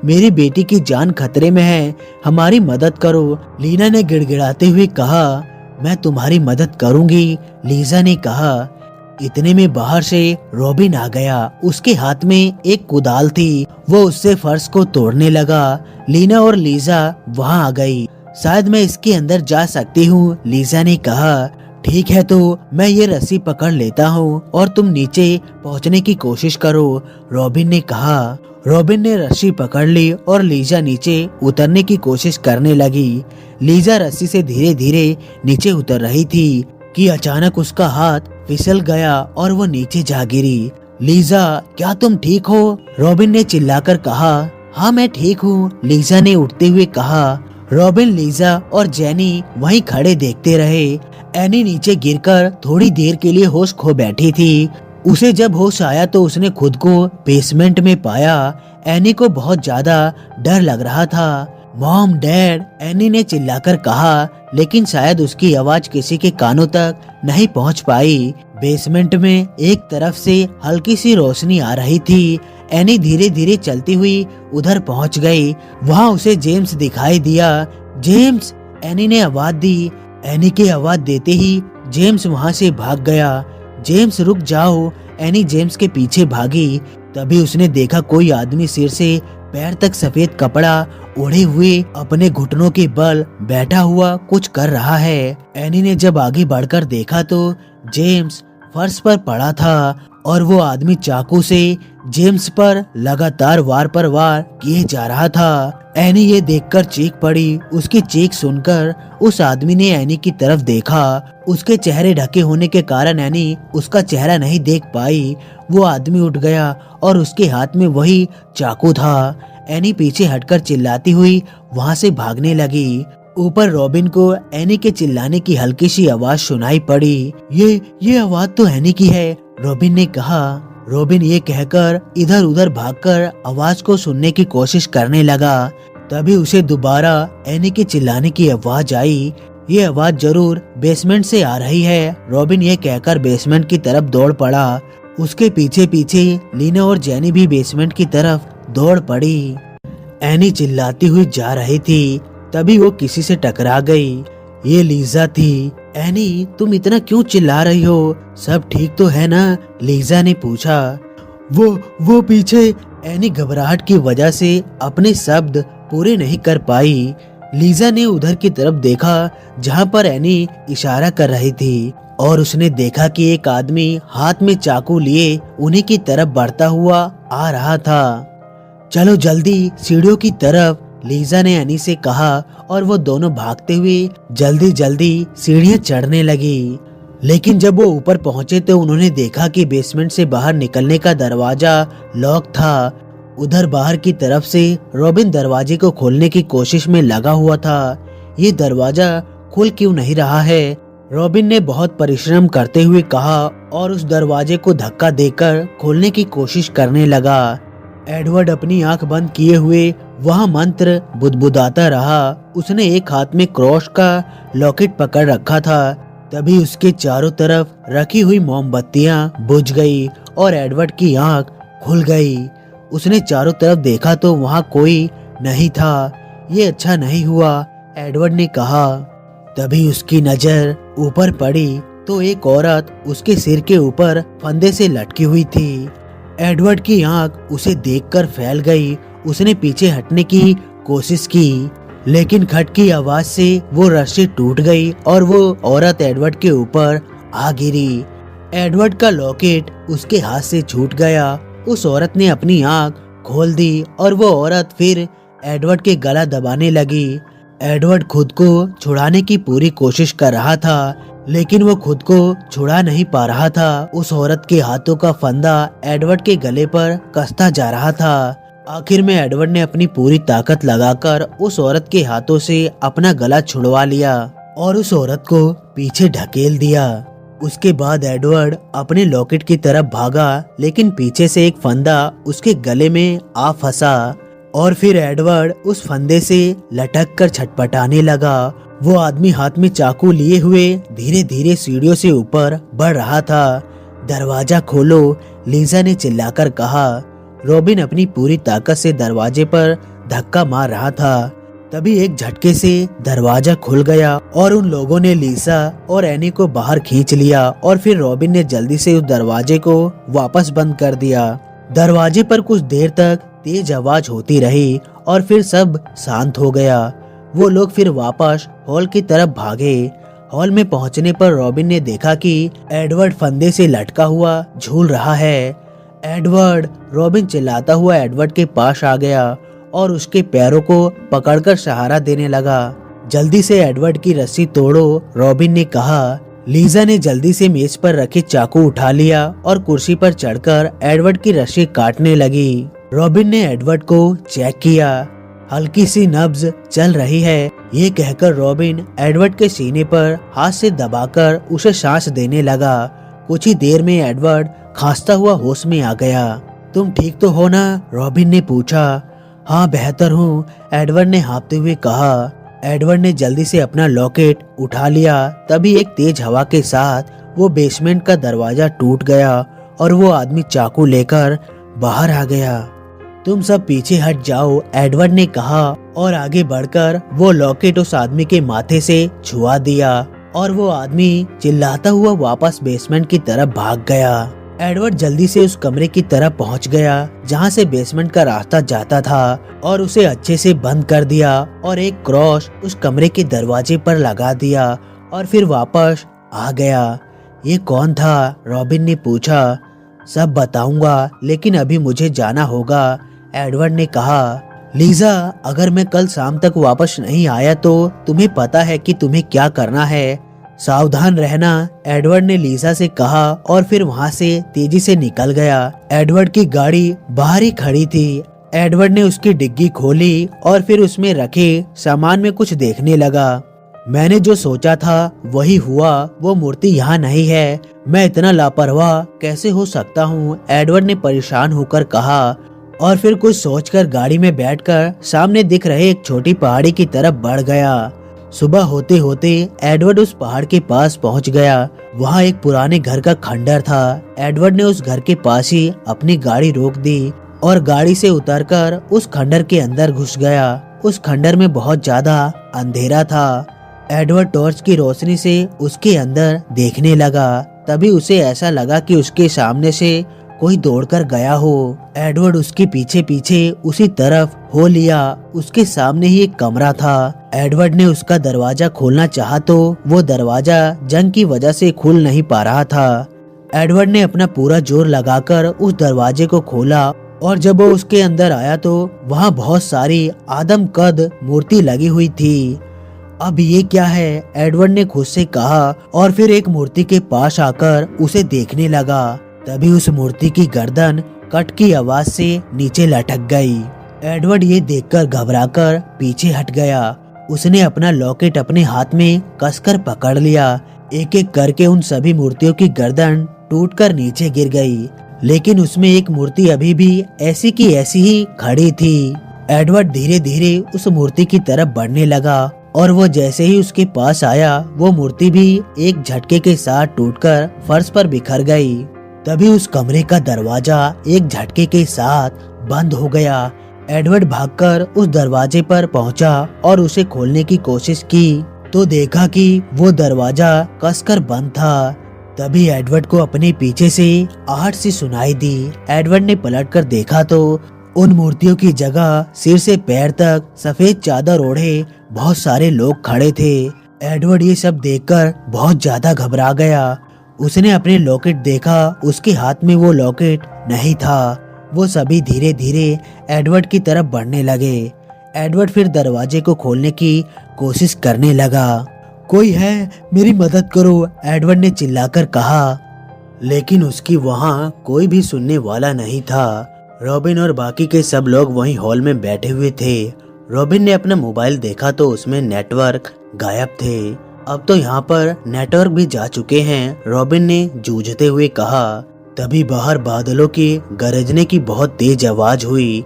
मेरी बेटी की जान खतरे में है, हमारी मदद करो, लीना ने गिड़गिड़ाते हुए कहा। मैं तुम्हारी मदद करूंगी, लीजा ने कहा। इतने में बाहर से रॉबिन आ गया। उसके हाथ में एक कुदाल थी, वो उससे फर्श को तोड़ने लगा। लीना और लीजा वहाँ आ गई। शायद मैं इसके अंदर जा सकती हूँ, लीजा ने कहा। ठीक है, तो मैं ये रस्सी पकड़ लेता हूँ और तुम नीचे पहुँचने की कोशिश करो, रॉबिन ने कहा। रॉबिन ने रस्सी पकड़ ली और लीजा नीचे उतरने की कोशिश करने लगी। लीजा रस्सी से धीरे धीरे नीचे उतर रही थी कि अचानक उसका हाथ फिसल गया और वो नीचे जा गिरी। लीजा, क्या तुम ठीक हो? रॉबिन ने चिल्लाकर कहा। हाँ, मैं ठीक हूँ, लीजा ने उठते हुए कहा। रॉबिन, लीजा और जेनी वहीं खड़े देखते रहे। एनी नीचे गिरकर थोड़ी देर के लिए होश खो बैठी थी। उसे जब होश आया तो उसने खुद को बेसमेंट में पाया। एनी को बहुत ज्यादा डर लग रहा था। मॉम, डैड, एनी ने चिल्लाकर कहा, लेकिन शायद उसकी आवाज किसी के कानों तक नहीं पहुंच पाई। बेसमेंट में एक तरफ से हल्की सी रोशनी आ रही थी। एनी धीरे धीरे चलती हुई उधर पहुंच गई। वहां उसे जेम्स दिखाई दिया। जेम्स, एनी ने आवाज दी। एनी की आवाज देते ही जेम्स वहां से भाग गया। जेम्स, रुक जाओ, एनी जेम्स के पीछे भागी। तभी उसने देखा कोई आदमी सिर से पैर तक सफेद कपड़ा ओढ़े हुए अपने घुटनों के बल बैठा हुआ कुछ कर रहा है। एनी ने जब आगे बढ़कर देखा तो जेम्स फर्श पर पड़ा था और वो आदमी चाकू से जेम्स पर लगातार वार पर वार किए जा रहा था। एनी ये देखकर चीख पड़ी। उसकी चीख सुनकर उस आदमी ने एनी की तरफ देखा। उसके चेहरे ढके होने के कारण एनी उसका चेहरा नहीं देख पाई। वो आदमी उठ गया और उसके हाथ में वही चाकू था। एनी पीछे हटकर चिल्लाती हुई वहां से भागने लगी। ऊपर रॉबिन को एनी के चिल्लाने की हल्की सी आवाज सुनाई पड़ी। ये आवाज तो एनी की है, रॉबिन ने कहा। रॉबिन ये कहकर इधर उधर भागकर आवाज को सुनने की कोशिश करने लगा। तभी उसे दोबारा एनी के चिल्लाने की आवाज आई। ये आवाज जरूर बेसमेंट से आ रही है। रॉबिन ये कहकर बेसमेंट की तरफ दौड़ पड़ा। उसके पीछे पीछे लीना और जेनी भी बेसमेंट की तरफ दौड़ पड़ी। एनी चिल्लाती हुई जा रही थी, तभी वो किसी से टकरा गई। ये लीजा थी। एनी, तुम इतना क्यों चिल्ला रही हो? सब ठीक तो है ना? लीजा ने पूछा। वो पीछे। एनी घबराहट की वजह से अपने शब्द पूरे नहीं कर पाई। लीजा ने उधर की तरफ देखा जहां पर एनी इशारा कर रही थी और उसने देखा कि एक आदमी हाथ में चाकू लिए उन्हीं की तरफ बढ़ता हुआ आ रहा था। चलो जल्दी सीढ़ियों की तरफ, लीजा ने एनी से कहा और वो दोनों भागते हुए जल्दी जल्दी सीढ़ियां चढ़ने लगी। लेकिन जब वो ऊपर पहुंचे तो उन्होंने देखा कि बेसमेंट से बाहर निकलने का दरवाजा लॉक था। उधर बाहर की तरफ से रॉबिन दरवाजे को खोलने की कोशिश में लगा हुआ था। ये दरवाजा खुल क्यों नहीं रहा है? रॉबिन ने बहुत परिश्रम करते हुए कहा और उस दरवाजे को धक्का देकर खोलने की कोशिश करने लगा। एडवर्ड अपनी आंख बंद किए हुए वहाँ मंत्र बुदबुदाता रहा। उसने एक हाथ में क्रॉस का लॉकेट पकड़ रखा था। तभी उसके चारों तरफ रखी हुई मोमबत्तियां बुझ गई और एडवर्ड की आंख खुल गई। उसने चारों तरफ देखा तो वहाँ कोई नहीं था। ये अच्छा नहीं हुआ, एडवर्ड ने कहा। तभी उसकी नजर ऊपर पड़ी तो एक औरत उसके सिर के ऊपर फंदे से लटकी हुई थी। एडवर्ड की आंख उसे देखकर फैल गई। उसने पीछे हटने की कोशिश की, लेकिन खट की आवाज से वो रस्सी टूट गई और वो औरत एडवर्ड के ऊपर आ गिरी। एडवर्ड का लॉकेट उसके हाथ से छूट गया। उस औरत ने अपनी आंख खोल दी और वो औरत फिर एडवर्ड के गला दबाने लगी। एडवर्ड खुद को छुड़ाने की पूरी कोशिश कर रहा था, लेकिन वो खुद को छुड़ा नहीं पा रहा था। उस औरत के हाथों का फंदा एडवर्ड के गले पर कसता जा रहा था। आखिर में एडवर्ड ने अपनी पूरी ताकत लगाकर उस औरत के हाथों से अपना गला छुड़वा लिया और उस औरत को पीछे ढकेल दिया। उसके बाद एडवर्ड अपने लॉकेट की तरफ भागा, लेकिन पीछे से एक फंदा उसके गले में आ फंसा और फिर एडवर्ड उस फंदे से लटक कर छटपटाने लगा। वो आदमी हाथ में चाकू लिए हुए धीरे धीरे सीढ़ियों से ऊपर बढ़ रहा था। दरवाजा खोलो, लीजा ने चिल्लाकर कहा। रॉबिन अपनी पूरी ताकत से दरवाजे पर धक्का मार रहा था। तभी एक झटके से दरवाजा खुल गया और उन लोगों ने लीसा और एनी को बाहर खींच लिया और फिर रॉबिन ने जल्दी से उस दरवाजे को वापस बंद कर दिया। दरवाजे पर कुछ देर तक तेज आवाज होती रही और फिर सब शांत हो गया। वो लोग फिर वापस हॉल की तरफ भागे। हॉल में पहुंचने पर रॉबिन ने देखा कि एडवर्ड फंदे से लटका हुआ झूल रहा है। एडवर्ड, रॉबिन चिल्लाता हुआ एडवर्ड के पास आ गया और उसके पैरों को पकड़कर सहारा देने लगा। जल्दी से एडवर्ड की रस्सी तोड़ो, रॉबिन ने कहा। लीजा ने जल्दी से मेज पर रखे चाकू उठा लिया और कुर्सी पर चढ़कर एडवर्ड की रस्सी काटने लगी। रॉबिन ने एडवर्ड को चेक किया। हल्की सी नब्ज चल रही है। ये कहकर रॉबिन एडवर्ड के सीने पर हाथ से दबाकर उसे सांस देने लगा। कुछ ही देर में एडवर्ड खांसता हुआ होश में आ गया। तुम ठीक तो हो ना? रॉबिन ने पूछा। हाँ, बेहतर हूँ, एडवर्ड ने हाँफते हुए कहा। एडवर्ड ने जल्दी से अपना लॉकेट उठा लिया। तभी एक तेज हवा के साथ वो बेसमेंट का दरवाजा टूट गया और वो आदमी चाकू लेकर बाहर आ गया। तुम सब पीछे हट जाओ, एडवर्ड ने कहा और आगे बढ़कर वो लॉकेट उस आदमी के माथे से छुआ दिया और वो आदमी चिल्लाता हुआ वापस बेसमेंट की तरफ भाग गया। एडवर्ड जल्दी से उस कमरे की तरफ पहुंच गया जहां से बेसमेंट का रास्ता जाता था और उसे अच्छे से बंद कर दिया और एक क्रॉस उस कमरे के दरवाजे पर लगा दिया और फिर वापस आ गया। ये कौन था? रॉबिन ने पूछा। सब बताऊंगा, लेकिन अभी मुझे जाना होगा। एडवर्ड ने कहा, लीजा, अगर मैं कल शाम तक वापस नहीं आया तो तुम्हें पता है कि तुम्हें क्या करना है। सावधान रहना, एडवर्ड ने लीजा से कहा और फिर वहाँ से तेजी से निकल गया। एडवर्ड की गाड़ी बाहर ही खड़ी थी। एडवर्ड ने उसकी डिग्गी खोली और फिर उसमें रखे सामान में कुछ देखने लगा। मैंने जो सोचा था वही हुआ, वो मूर्ति यहाँ नहीं है। मैं इतना लापरवाह कैसे हो सकता हूँ, एडवर्ड ने परेशान होकर कहा और फिर कुछ सोचकर गाड़ी में बैठकर सामने दिख रहे एक छोटी पहाड़ी की तरफ बढ़ गया। सुबह होते होते एडवर्ड उस पहाड़ के पास पहुंच गया। वहां एक पुराने घर का खंडर था। एडवर्ड ने उस घर के पास ही अपनी गाड़ी रोक दी और गाड़ी से उतरकर उस खंडर के अंदर घुस गया। उस खंडर में बहुत ज्यादा अंधेरा था। एडवर्ड टॉर्च की रोशनी से उसके अंदर देखने लगा। तभी उसे ऐसा लगा कि उसके सामने से कोई दौड़कर गया हो। एडवर्ड उसके पीछे पीछे उसी तरफ हो लिया। उसके सामने ही एक कमरा था। एडवर्ड ने उसका दरवाजा खोलना चाहा तो वो दरवाजा जंग की वजह से खुल नहीं पा रहा था। एडवर्ड ने अपना पूरा जोर लगाकर उस दरवाजे को खोला और जब वो उसके अंदर आया तो वहाँ बहुत सारी आदमकद मूर्ति लगी हुई थी। अब ये क्या है, एडवर्ड ने खुद से कहा और फिर एक मूर्ति के पास आकर उसे देखने लगा। तभी उस मूर्ति की गर्दन कट की आवाज से नीचे लटक गई। एडवर्ड ये देखकर घबराकर पीछे हट गया। उसने अपना लॉकेट अपने हाथ में कसकर पकड़ लिया। एक एक करके उन सभी मूर्तियों की गर्दन टूटकर नीचे गिर गई, लेकिन उसमें एक मूर्ति अभी भी ऐसी की ऐसी ही खड़ी थी। एडवर्ड धीरे धीरे उस मूर्ति की तरफ बढ़ने लगा और वो जैसे ही उसके पास आया वो मूर्ति भी एक झटके के साथ टूटकर फर्श पर बिखर गई। तभी उस कमरे का दरवाजा एक झटके के साथ बंद हो गया। एडवर्ड भागकर उस दरवाजे पर पहुंचा और उसे खोलने की कोशिश की तो देखा कि वो दरवाजा कसकर बंद था। तभी एडवर्ड को अपने पीछे से आहट सी सुनाई दी। एडवर्ड ने पलटकर देखा तो उन मूर्तियों की जगह सिर से पैर तक सफेद चादर ओढ़े बहुत सारे लोग खड़े थे। एडवर्ड ये सब देखकर बहुत ज्यादा घबरा गया। उसने अपने लॉकेट देखा, उसके हाथ में वो लॉकेट नहीं था। वो सभी धीरे धीरे एडवर्ड की तरफ बढ़ने लगे। एडवर्ड फिर दरवाजे को खोलने की कोशिश करने लगा। कोई है, मेरी मदद करो, एडवर्ड ने चिल्लाकर कहा, लेकिन उसकी वहाँ कोई भी सुनने वाला नहीं था। रॉबिन और बाकी के सब लोग वहीं हॉल में बैठे हुए थे। रॉबिन ने अपना मोबाइल देखा तो उसमें नेटवर्क गायब थे। अब तो यहाँ पर नेटवर्क भी जा चुके हैं, रॉबिन ने जूझते हुए कहा। तभी बाहर बादलों की गरजने की बहुत तेज आवाज हुई।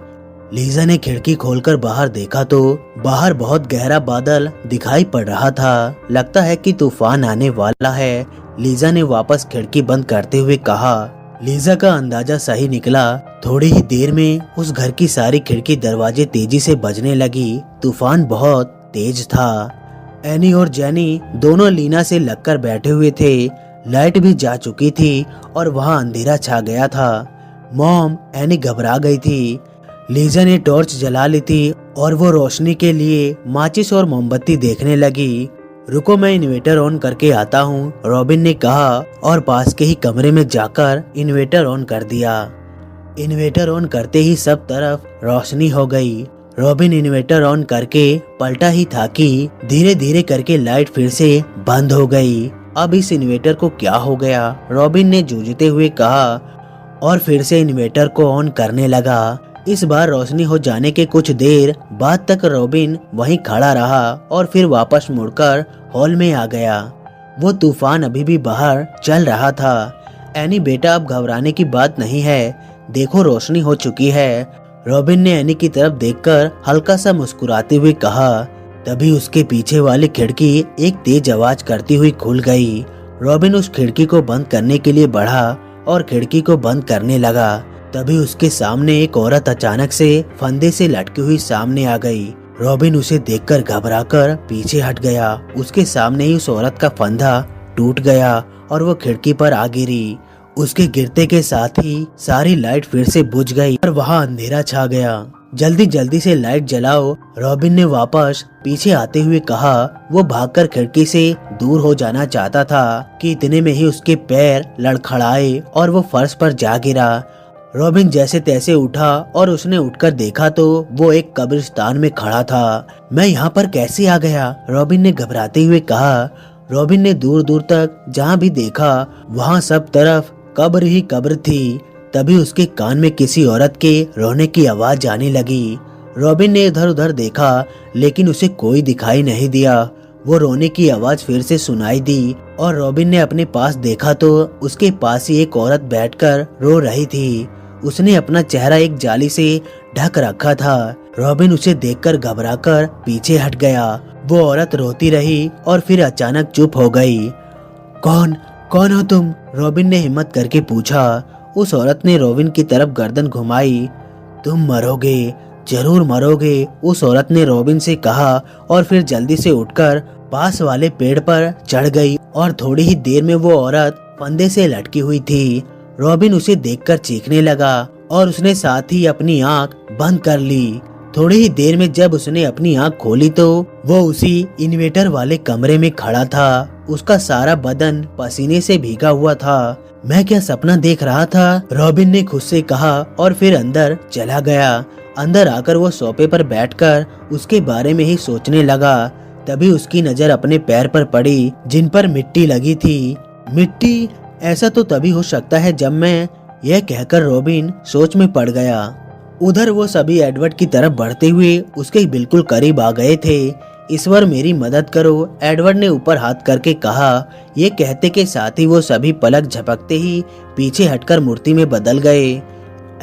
लीजा ने खिड़की खोलकर बाहर देखा तो बाहर बहुत गहरा बादल दिखाई पड़ रहा था। लगता है कि तूफान आने वाला है, लीजा ने वापस खिड़की बंद करते हुए कहा। लीजा का अंदाजा सही निकला। थोड़ी ही देर में उस घर की सारी खिड़की दरवाजे तेजी से बजने लगी। तूफान बहुत तेज था। एनी और जेनी दोनों लीना से लगकर बैठे हुए थे। लाइट भी जा चुकी थी और वहाँ अंधेरा छा गया था। मॉम, एनी घबरा गई थी। लीजा ने टॉर्च जला ली थी और वो रोशनी के लिए माचिस और मोमबत्ती देखने लगी। रुको, मैं इन्वर्टर ऑन करके आता हूँ, रॉबिन ने कहा और पास के ही कमरे में जाकर इन्वर्टर ऑन कर दिया। इन्वर्टर ऑन करते ही सब तरफ रोशनी हो गई। रॉबिन इन्वर्टर ऑन करके पलटा ही था कि धीरे धीरे करके लाइट फिर से बंद हो गई। अब इस इन्वर्टर को क्या हो गया, रॉबिन ने जूझते हुए कहा और फिर से इन्वर्टर को ऑन करने लगा। इस बार रोशनी हो जाने के कुछ देर बाद तक रॉबिन वहीं खड़ा रहा और फिर वापस मुड़कर हॉल में आ गया। वो तूफान अभी भी बाहर चल रहा था। एनी बेटा, अब घबराने की बात नहीं है, देखो रोशनी हो चुकी है। रॉबिन ने एनी की तरफ देखकर हल्का सा मुस्कुराते हुए कहा। तभी उसके पीछे वाली खिड़की एक तेज आवाज करती हुई खुल गई। रॉबिन उस खिड़की को बंद करने के लिए बढ़ा और खिड़की को बंद करने लगा। तभी उसके सामने एक औरत अचानक से फंदे से लटकी हुई सामने आ गई। रॉबिन उसे देखकर घबराकर पीछे हट गया। उसके सामने ही उस औरत का फंदा टूट गया और वो खिड़की पर आ गिरी। उसके गिरते के साथ ही सारी लाइट फिर से बुझ गई और वहाँ अंधेरा छा गया। जल्दी जल्दी से लाइट जलाओ। रॉबिन ने वापस पीछे आते हुए कहा। वो भागकर खिड़की से दूर हो जाना चाहता था कि इतने में ही उसके पैर लड़खड़ाए और वो फर्श पर जा गिरा। रॉबिन जैसे तैसे उठा और उसने उठकर देखा तो वो एक कब्रिस्तान में खड़ा था। मैं यहाँ पर कैसे आ गया? रॉबिन ने घबराते हुए कहा। रॉबिन ने दूर दूर तक जहाँ भी देखा वहाँ सब तरफ कब्र ही कब्र थी। तभी उसके कान में किसी औरत के रोने की आवाज आने लगी। रॉबिन ने इधर उधर देखा लेकिन उसे कोई दिखाई नहीं दिया। वो रोने की आवाज फिर से सुनाई दी और रॉबिन ने अपने पास देखा तो उसके पास ही एक औरत बैठकर रो रही थी। उसने अपना चेहरा एक जाली से ढक रखा था। रॉबिन उसे देखकर घबराकर पीछे हट गया। वो औरत रोती रही और फिर अचानक चुप हो गई। कौन हो तुम? रॉबिन ने हिम्मत करके पूछा। उस औरत ने रॉबिन की तरफ गर्दन घुमाई। तुम मरोगे, जरूर मरोगे, उस औरत ने रॉबिन से कहा और फिर जल्दी से उठकर पास वाले पेड़ पर चढ़ गई और थोड़ी ही देर में वो औरत फंदे से लटकी हुई थी। रॉबिन उसे देखकर चीखने लगा और उसने साथ ही अपनी आंख बंद कर ली। थोड़ी ही देर में जब उसने अपनी आंख खोली तो वो उसी इन्वेटर वाले कमरे में खड़ा था। उसका सारा बदन पसीने से भीगा हुआ था। मैं क्या सपना देख रहा था? रॉबिन ने खुद से कहा और फिर अंदर चला गया। अंदर आकर वो सोफे पर बैठकर उसके बारे में ही सोचने लगा। तभी उसकी नजर अपने पैर पर पड़ी जिन पर मिट्टी लगी थी। मिट्टी? ऐसा तो तभी हो सकता है जब मैं, यह कहकर रॉबिन सोच में पड़ गया। उधर वो सभी एडवर्ड की तरफ बढ़ते हुए उसके बिल्कुल करीब आ गए थे। ईश्वर मेरी मदद करो, एडवर्ड ने ऊपर हाथ करके कहा। ये कहते के साथ ही वो सभी पलक झपकते ही पीछे हटकर मूर्ति में बदल गए।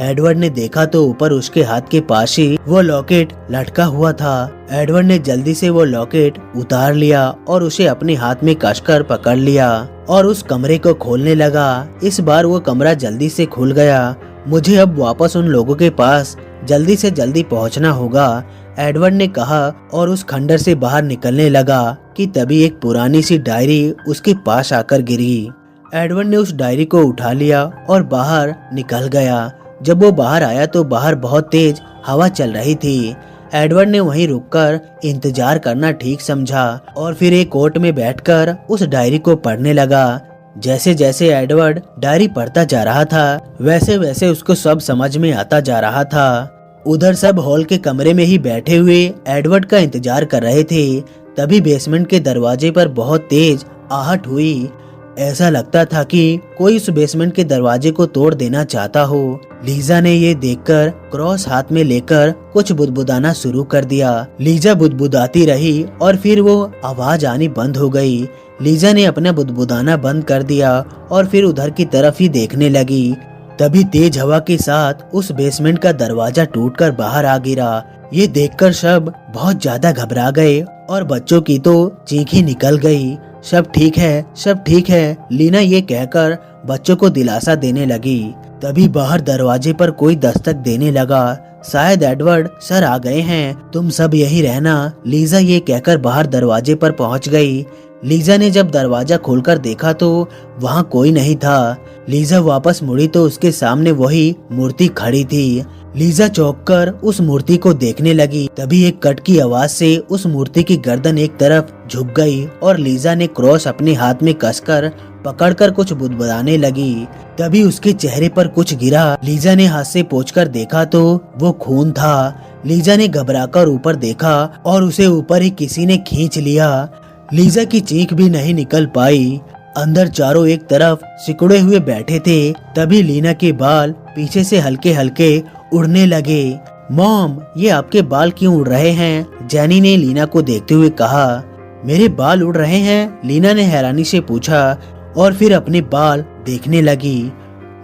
एडवर्ड ने देखा तो ऊपर उसके हाथ के पास ही वो लॉकेट लटका हुआ था। एडवर्ड ने जल्दी से वो लॉकेट उतार लिया और उसे अपने हाथ में कसकर पकड़ लिया और उस कमरे को खोलने लगा। इस बार वो कमरा जल्दी से खुल गया। मुझे अब वापस उन लोगों के पास जल्दी से जल्दी पहुंचना होगा, एडवर्ड ने कहा और उस खंडर से बाहर निकलने लगा कि तभी एक पुरानी सी डायरी उसके पास आकर गिरी। एडवर्ड ने उस डायरी को उठा लिया और बाहर निकल गया। जब वो बाहर आया तो बाहर बहुत तेज हवा चल रही थी। एडवर्ड ने वहीं रुककर इंतजार करना ठीक समझा और फिर एक कोर्ट में बैठकर उस डायरी को पढ़ने लगा। जैसे जैसे एडवर्ड डायरी पढ़ता जा रहा था वैसे वैसे उसको सब समझ में आता जा रहा था। उधर सब हॉल के कमरे में ही बैठे हुए एडवर्ड का इंतजार कर रहे थे। तभी बेसमेंट के दरवाजे पर बहुत तेज आहट हुई। ऐसा लगता था कि कोई उस बेसमेंट के दरवाजे को तोड़ देना चाहता हो। लीजा ने ये देखकर क्रॉस हाथ में लेकर कुछ बुदबुदाना शुरू कर दिया। लीजा बुदबुदाती रही और फिर वो आवाज आनी बंद हो गई। लीजा ने अपना बुदबुदाना बंद कर दिया और फिर उधर की तरफ ही देखने लगी। तभी तेज हवा के साथ उस बेसमेंट का दरवाजा टूटकर बाहर आ गिरा। ये देखकर सब बहुत ज्यादा घबरा गए और बच्चों की तो चीख ही निकल गई। सब ठीक है, सब ठीक है, लीना ये कहकर बच्चों को दिलासा देने लगी। तभी बाहर दरवाजे पर कोई दस्तक देने लगा। शायद एडवर्ड सर आ गए हैं, तुम सब यही रहना, लीजा ये कहकर बाहर दरवाजे पर पहुंच गई। लीजा ने जब दरवाजा खोलकर देखा तो वहाँ कोई नहीं था। लीजा वापस मुड़ी तो उसके सामने वही मूर्ति खड़ी थी। लीजा चौंककर उस मूर्ति को देखने लगी। तभी एक कट की आवाज से उस मूर्ति की गर्दन एक तरफ झुक गई और लीजा ने क्रॉस अपने हाथ में कसकर पकड़कर कुछ बुदबुदाने लगी। तभी उसके चेहरे पर कुछ गिरा। लीजा ने हाथ से पोंछकर देखा तो वो खून था। लीजा ने घबराकर ऊपर देखा और उसे ऊपर ही किसी ने खींच लिया। लीजा की चीख भी नहीं निकल पाई। अंदर चारों एक तरफ सिकुड़े हुए बैठे थे। तभी लीना के बाल पीछे से हल्के हल्के उड़ने लगे। मॉम, ये आपके बाल क्यों उड़ रहे हैं? जैनी ने लीना को देखते हुए कहा। मेरे बाल उड़ रहे हैं? लीना ने हैरानी से पूछा और फिर अपने बाल देखने लगी।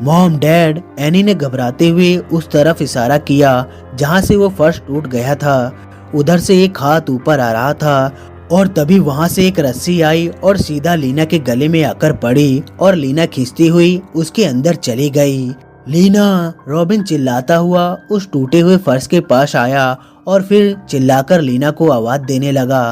मॉम, डैड, एनी ने घबराते हुए उस तरफ इशारा किया जहाँ से वो फर्श टूट गया था। उधर से एक हाथ ऊपर आ रहा था और तभी वहाँ से एक रस्सी आई और सीधा लीना के गले में आकर पड़ी और लीना खींचती हुई उसके अंदर चली गई। लीना, रॉबिन चिल्लाता हुआ उस टूटे हुए फर्श के पास आया और फिर चिल्लाकर लीना को आवाज देने लगा।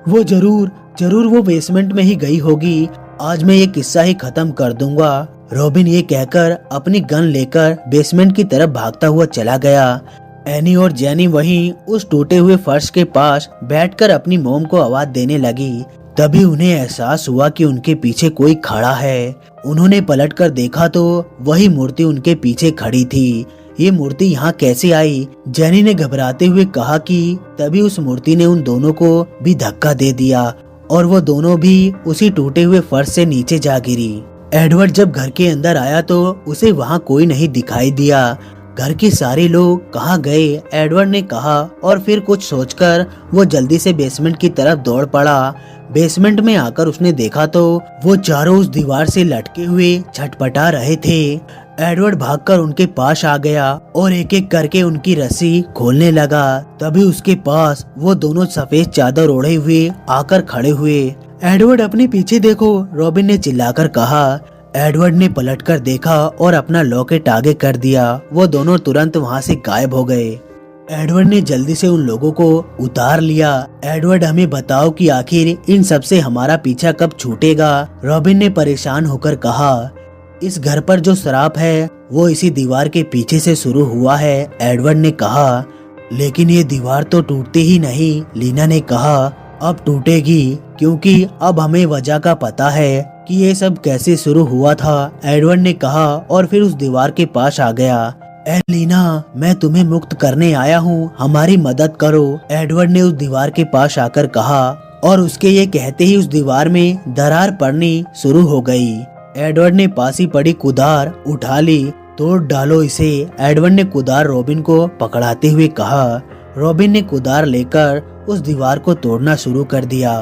वो जरूर वो बेसमेंट में ही गई होगी। आज मैं ये किस्सा ही खत्म कर दूंगा। रॉबिन ये कहकर अपनी गन लेकर बेसमेंट की तरफ भागता हुआ चला गया। एनी और जेनी वहीं उस टूटे हुए फर्श के पास बैठकर अपनी मोम को आवाज देने लगी। तभी उन्हें एहसास हुआ कि उनके पीछे कोई खड़ा है। उन्होंने पलटकर देखा तो वही मूर्ति उनके पीछे खड़ी थी। ये मूर्ति यहाँ कैसे आई? जेनी ने घबराते हुए कहा कि तभी उस मूर्ति ने उन दोनों को भी धक्का दे दिया और वो दोनों भी उसी टूटे हुए फर्श से नीचे जा गिरी। एडवर्ड जब घर के अंदर आया तो उसे वहाँ कोई नहीं दिखाई दिया। घर के सारे लोग कहाँ गए? एडवर्ड ने कहा और फिर कुछ सोचकर वो जल्दी से बेसमेंट की तरफ दौड़ पड़ा। बेसमेंट में आकर उसने देखा तो वो चारों उस दीवार से लटके हुए छटपटा रहे थे। एडवर्ड भागकर उनके पास आ गया और एक एक करके उनकी रस्सी खोलने लगा। तभी उसके पास वो दोनों सफेद चादर ओढ़े हुए आकर खड़े हुए। एडवर्ड अपने पीछे देखो, रॉबिन ने चिल्लाकर कहा। एडवर्ड ने पलटकर देखा और अपना लॉकेट आगे कर दिया। वो दोनों तुरंत वहाँ से गायब हो गए। एडवर्ड ने जल्दी से उन लोगों को उतार लिया। एडवर्ड, हमें बताओ कि आखिर इन सब से हमारा पीछा कब छूटेगा? रॉबिन ने परेशान होकर कहा। इस घर पर जो श्राप है वो इसी दीवार के पीछे से शुरू हुआ है, एडवर्ड ने कहा। लेकिन ये दीवार तो टूटती ही नहीं, लीना ने कहा। अब टूटेगी क्योंकि अब हमें वजह का पता है कि ये सब कैसे शुरू हुआ था, एडवर्ड ने कहा और फिर उस दीवार के पास आ गया। ए लीना, मैं तुम्हें मुक्त करने आया हूँ, हमारी मदद करो, एडवर्ड ने उस दीवार के पास आकर कहा और उसके ये कहते ही उस दीवार में दरार पड़नी शुरू हो गई। एडवर्ड ने पास ही पड़ी कुदार उठा ली। तोड़ डालो इसे, एडवर्ड ने कुदार रॉबिन को पकड़ाते हुए कहा। रॉबिन ने कुदार लेकर उस दीवार को तोड़ना शुरू कर दिया।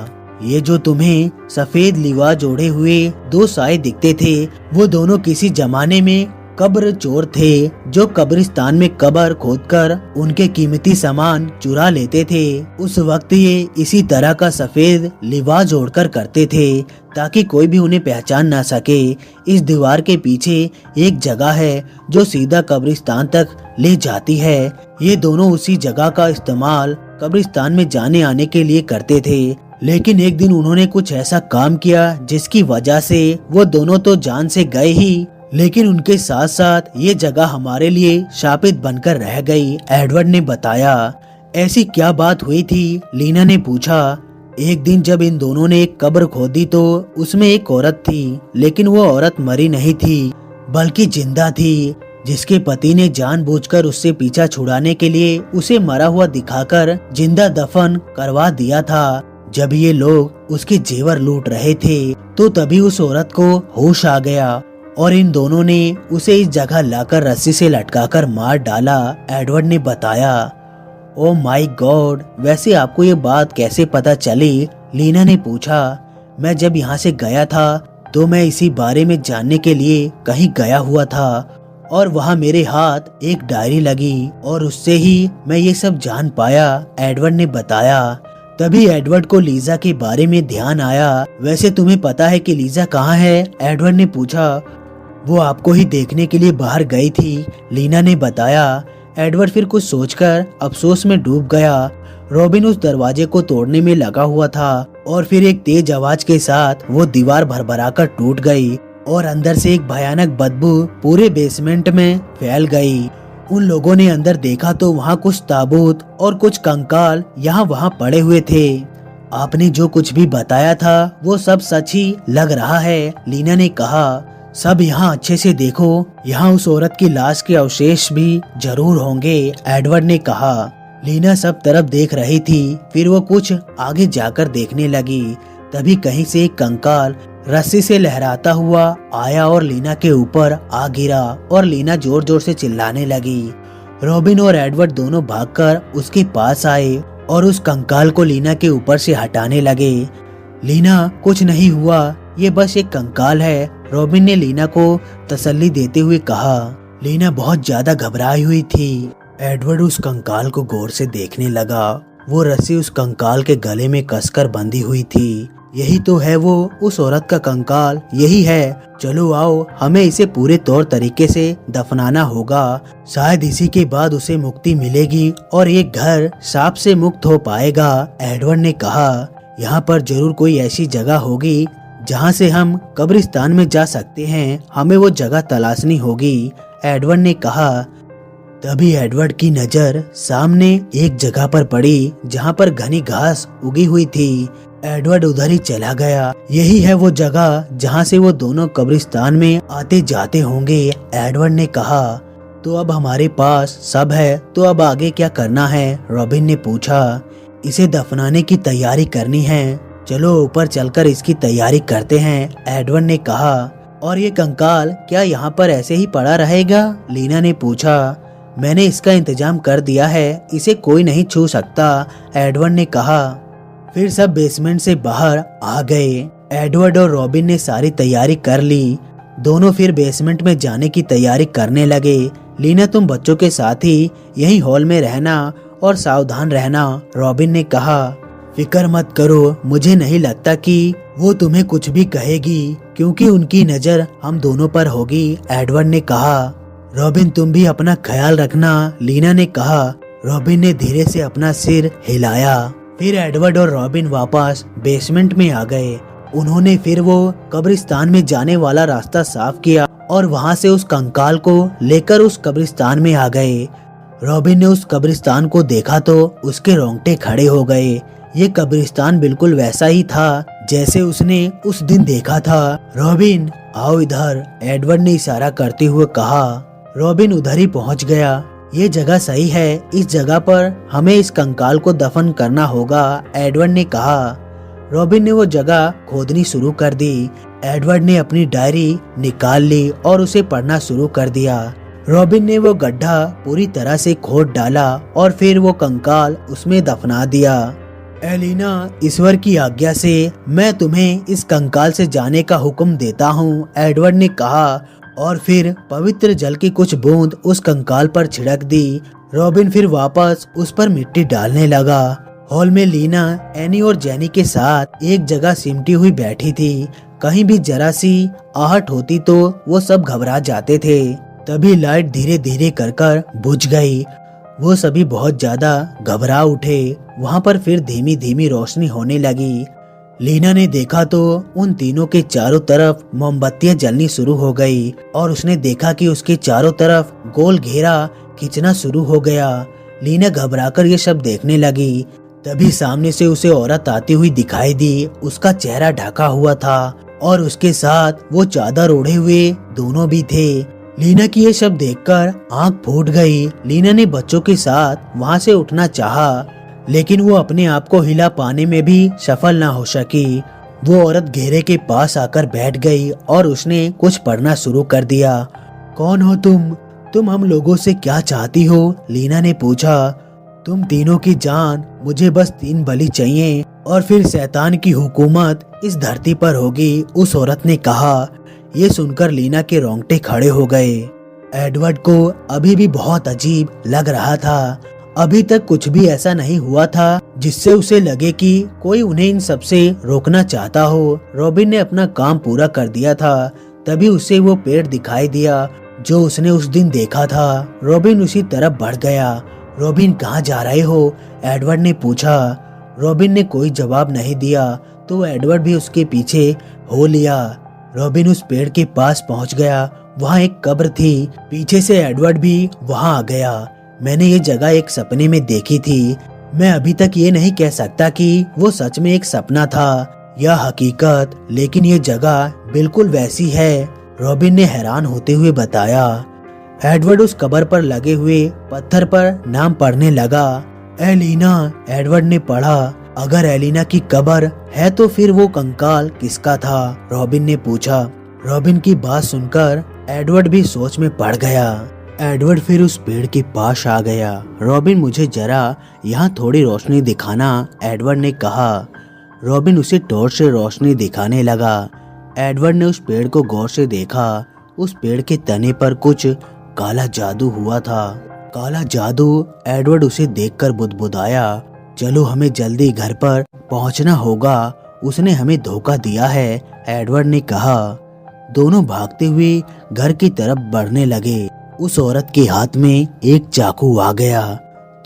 ये जो तुम्हें सफेद लिबास ओढ़े हुए दो साए दिखते थे, वो दोनों किसी जमाने में कब्र चोर थे जो कब्रिस्तान में कब्र खोदकर उनके कीमती सामान चुरा लेते थे। उस वक्त ये इसी तरह का सफेद लिबास ओढ़कर करते थे ताकि कोई भी उन्हें पहचान ना सके। इस दीवार के पीछे एक जगह है जो सीधा कब्रिस्तान तक ले जाती है। ये दोनों उसी जगह का इस्तेमाल कब्रिस्तान में जाने आने के लिए करते थे। लेकिन एक दिन उन्होंने कुछ ऐसा काम किया जिसकी वजह से वो दोनों तो जान से गए ही, लेकिन उनके साथ साथ ये जगह हमारे लिए शापित बनकर रह गई, एडवर्ड ने बताया। ऐसी क्या बात हुई थी? लीना ने पूछा। एक दिन जब इन दोनों ने एक कब्र खोदी तो उसमें एक औरत थी, लेकिन वो औरत मरी नहीं थी बल्कि जिंदा थी, जिसके पति ने जानबूझकर उससे पीछा छुड़ाने के लिए उसे मरा हुआ दिखाकर जिंदा दफन करवा दिया था। जब ये लोग उसके जेवर लूट रहे थे तो तभी उस औरत को होश आ गया और इन दोनों ने उसे इस जगह लाकर रस्सी से लटकाकर मार डाला, एडवर्ड ने बताया। ओ माय गॉड, वैसे आपको ये बात कैसे पता चली? लीना ने पूछा। मैं जब यहाँ से गया था तो मैं इसी बारे में जानने के लिए कहीं गया हुआ था और वहाँ मेरे हाथ एक डायरी लगी और उससे ही मैं ये सब जान पाया, एडवर्ड ने बताया। तभी एडवर्ड को लीजा के बारे में ध्यान आया। वैसे तुम्हें पता है कि लीजा कहाँ है? एडवर्ड ने पूछा। वो आपको ही देखने के लिए बाहर गई थी, लीना ने बताया। एडवर्ड फिर कुछ सोचकर अफसोस में डूब गया। रॉबिन उस दरवाजे को तोड़ने में लगा हुआ था और फिर एक तेज आवाज के साथ वो दीवार भरभराकर टूट गई और अंदर से एक भयानक बदबू पूरे बेसमेंट में फैल गई। उन लोगों ने अंदर देखा तो वहाँ कुछ ताबूत और कुछ कंकाल यहाँ वहाँ पड़े हुए थे। आपने जो कुछ भी बताया था वो सब सच ही लग रहा है, लीना ने कहा। सब यहाँ अच्छे से देखो, यहाँ उस औरत की लाश के अवशेष भी जरूर होंगे, एडवर्ड ने कहा। लीना सब तरफ देख रही थी, फिर वो कुछ आगे जाकर देखने लगी। तभी कहीं से एक कंकाल रस्सी से लहराता हुआ आया और लीना के ऊपर आ गिरा और लीना जोर जोर से चिल्लाने लगी। रॉबिन और एडवर्ड दोनों भागकर उसके पास आए और उस कंकाल को लीना के ऊपर से हटाने लगे। लीना, कुछ नहीं हुआ, ये बस एक कंकाल है, रॉबिन ने लीना को तसल्ली देते हुए कहा। लीना बहुत ज्यादा घबराई हुई थी। एडवर्ड उस कंकाल को गौर से देखने लगा। वो रस्सी उस कंकाल के गले में कसकर बंधी हुई थी। यही तो है वो उस औरत का कंकाल, यही है। चलो आओ, हमें इसे पूरे तौर तरीके से दफनाना होगा। शायद इसी के बाद उसे मुक्ति मिलेगी और ये घर सांप से मुक्त हो पाएगा, एडवर्ड ने कहा। यहाँ पर जरूर कोई ऐसी जगह होगी जहाँ से हम कब्रिस्तान में जा सकते हैं। हमें वो जगह तलाशनी होगी, एडवर्ड ने कहा। तभी एडवर्ड की नजर सामने एक जगह पर पड़ी जहाँ पर घनी घास उगी हुई थी। एडवर्ड उधर ही चला गया। यही है वो जगह जहाँ से वो दोनों कब्रिस्तान में आते जाते होंगे। एडवर्ड ने कहा, तो अब हमारे पास सब है, तो अब आगे क्या करना है? रॉबिन ने पूछा। इसे दफनाने की तैयारी करनी है, चलो ऊपर चलकर इसकी तैयारी करते हैं, एडवर्ड ने कहा। और ये कंकाल क्या यहाँ पर ऐसे ही पड़ा रहेगा? लीना ने पूछा। मैंने इसका इंतजाम कर दिया है, इसे कोई नहीं छू सकता, एडवर्ड ने कहा। फिर सब बेसमेंट से बाहर आ गए। एडवर्ड और रॉबिन ने सारी तैयारी कर ली। दोनों फिर बेसमेंट में जाने की तैयारी करने लगे। लीना, तुम बच्चों के साथ ही यही हॉल में रहना और सावधान रहना, रॉबिन ने कहा। फिक्र मत करो, मुझे नहीं लगता कि वो तुम्हें कुछ भी कहेगी, क्योंकि उनकी नजर हम दोनों पर होगी, एडवर्ड ने कहा। रॉबिन, तुम भी अपना ख्याल रखना, लीना ने कहा। रॉबिन ने धीरे से अपना सिर हिलाया। फिर एडवर्ड और रॉबिन वापस बेसमेंट में आ गए। उन्होंने फिर वो कब्रिस्तान में जाने वाला रास्ता साफ किया और वहां से उस कंकाल को लेकर उस कब्रिस्तान में आ गए। रॉबिन ने उस कब्रिस्तान को देखा तो उसके रोंगटे खड़े हो गए। ये कब्रिस्तान बिल्कुल वैसा ही था जैसे उसने उस दिन देखा था। रॉबिन, आओ इधर, एडवर्ड ने इशारा करते हुए कहा। रॉबिन उधर ही पहुंच गया। ये जगह सही है, इस जगह पर हमें इस कंकाल को दफन करना होगा, एडवर्ड ने कहा। रॉबिन ने वो जगह खोदनी शुरू कर दी। एडवर्ड ने अपनी डायरी निकाल ली और उसे पढ़ना शुरू कर दिया। रॉबिन ने वो गड्ढा पूरी तरह से खोद डाला और फिर वो कंकाल उसमें दफना दिया। एलिना, ईश्वर की आज्ञा से मैं तुम्हें इस कंकाल से जाने का हुक्म देता हूँ, एडवर्ड ने कहा और फिर पवित्र जल की कुछ बूंद उस कंकाल पर छिड़क दी। रॉबिन फिर वापस उस पर मिट्टी डालने लगा। हॉल में लीना, एनी और जेनी के साथ एक जगह सिमटी हुई बैठी थी। कहीं भी जरा सी आहट होती तो वो सब घबरा जाते थे। तभी लाइट धीरे धीरे कर बुझ गई। वो सभी बहुत ज्यादा घबरा उठे। वहाँ पर फिर धीमी धीमी रोशनी होने लगी। लीना ने देखा तो उन तीनों के चारों तरफ मोमबत्तियां जलनी शुरू हो गई और उसने देखा कि उसके चारों तरफ गोल घेरा खींचना शुरू हो गया। लीना घबराकर ये सब देखने लगी। तभी सामने से उसे औरत आती हुई दिखाई दी। उसका चेहरा ढका हुआ था और उसके साथ वो चादर ओढ़े हुए दोनों भी थे। लीना की ये सब देखकर आंख फूट गई। लीना ने बच्चों के साथ वहाँ से उठना चाहा, लेकिन वो अपने आप को हिला पाने में भी सफल ना हो सकी। वो औरत घेरे के पास आकर बैठ गई और उसने कुछ पढ़ना शुरू कर दिया। कौन हो तुम हम लोगों से क्या चाहती हो? लीना ने पूछा। तुम तीनों की जान, मुझे बस 3 बलि चाहिए और फिर शैतान की हुकूमत इस धरती पर होगी, उस औरत ने कहा। ये सुनकर लीना के रोंगटे खड़े हो गए। एडवर्ड को अभी भी बहुत अजीब लग रहा था। अभी तक कुछ भी ऐसा नहीं हुआ था जिससे उसे लगे कि कोई उन्हें इन सब से रोकना चाहता हो। रॉबिन ने अपना काम पूरा कर दिया था। तभी उसे वो पेड़ दिखाई दिया जो उसने उस दिन देखा था। रॉबिन उसी तरफ बढ़ गया। रॉबिन, कहाँ जा रहे हो? एडवर्ड ने पूछा। रॉबिन ने कोई जवाब नहीं दिया तो एडवर्ड भी उसके पीछे हो लिया। रॉबिन उस पेड़ के पास पहुंच गया। वहाँ एक कब्र थी। पीछे से एडवर्ड भी वहाँ आ गया। मैंने ये जगह एक सपने में देखी थी। मैं अभी तक ये नहीं कह सकता कि वो सच में एक सपना था या हकीकत, लेकिन ये जगह बिल्कुल वैसी है, रॉबिन ने हैरान होते हुए बताया। एडवर्ड उस कब्र पर लगे हुए पत्थर पर नाम पढ़ने लगा। एलिना, एडवर्ड ने पढ़ा। अगर एलिना की कब्र है तो फिर वो कंकाल किसका था? रॉबिन ने पूछा। रॉबिन की बात सुनकर एडवर्ड भी सोच में पड़ गया। एडवर्ड फिर उस पेड़ के पास आ गया। रॉबिन, मुझे जरा यहाँ थोड़ी रोशनी दिखाना, एडवर्ड ने कहा। रॉबिन उसे टॉर्च से रोशनी दिखाने लगा। एडवर्ड ने उस पेड़ को गौर से देखा। उस पेड़ के तने पर कुछ काला जादू हुआ था। काला जादू। एडवर्ड उसे देखकर बुदबुदाया। चलो, हमें जल्दी घर पर पहुंचना होगा, उसने हमें धोखा दिया है, एडवर्ड ने कहा। दोनों भागते हुए घर की तरफ बढ़ने लगे। उस औरत के हाथ में एक चाकू आ गया।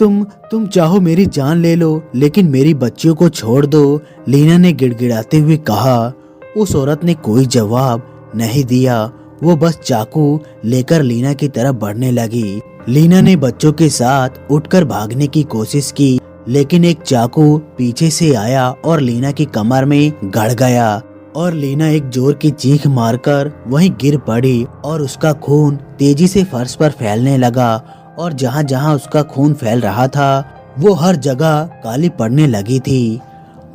तुम चाहो मेरी जान ले लो, लेकिन मेरी बच्चियों को छोड़ दो, लीना ने गिड़गिड़ाते हुए कहा। उस औरत ने कोई जवाब नहीं दिया। वो बस चाकू लेकर लीना की तरफ बढ़ने लगी। लीना ने बच्चों के साथ उठकर भागने की कोशिश की, लेकिन एक चाकू पीछे से आया और लीना की कमर में गड़ गया और लीना एक जोर की चीख मारकर वहीं गिर पड़ी और उसका खून तेजी से फर्श पर फैलने लगा और जहाँ जहाँ उसका खून फैल रहा था वो हर जगह काली पड़ने लगी थी।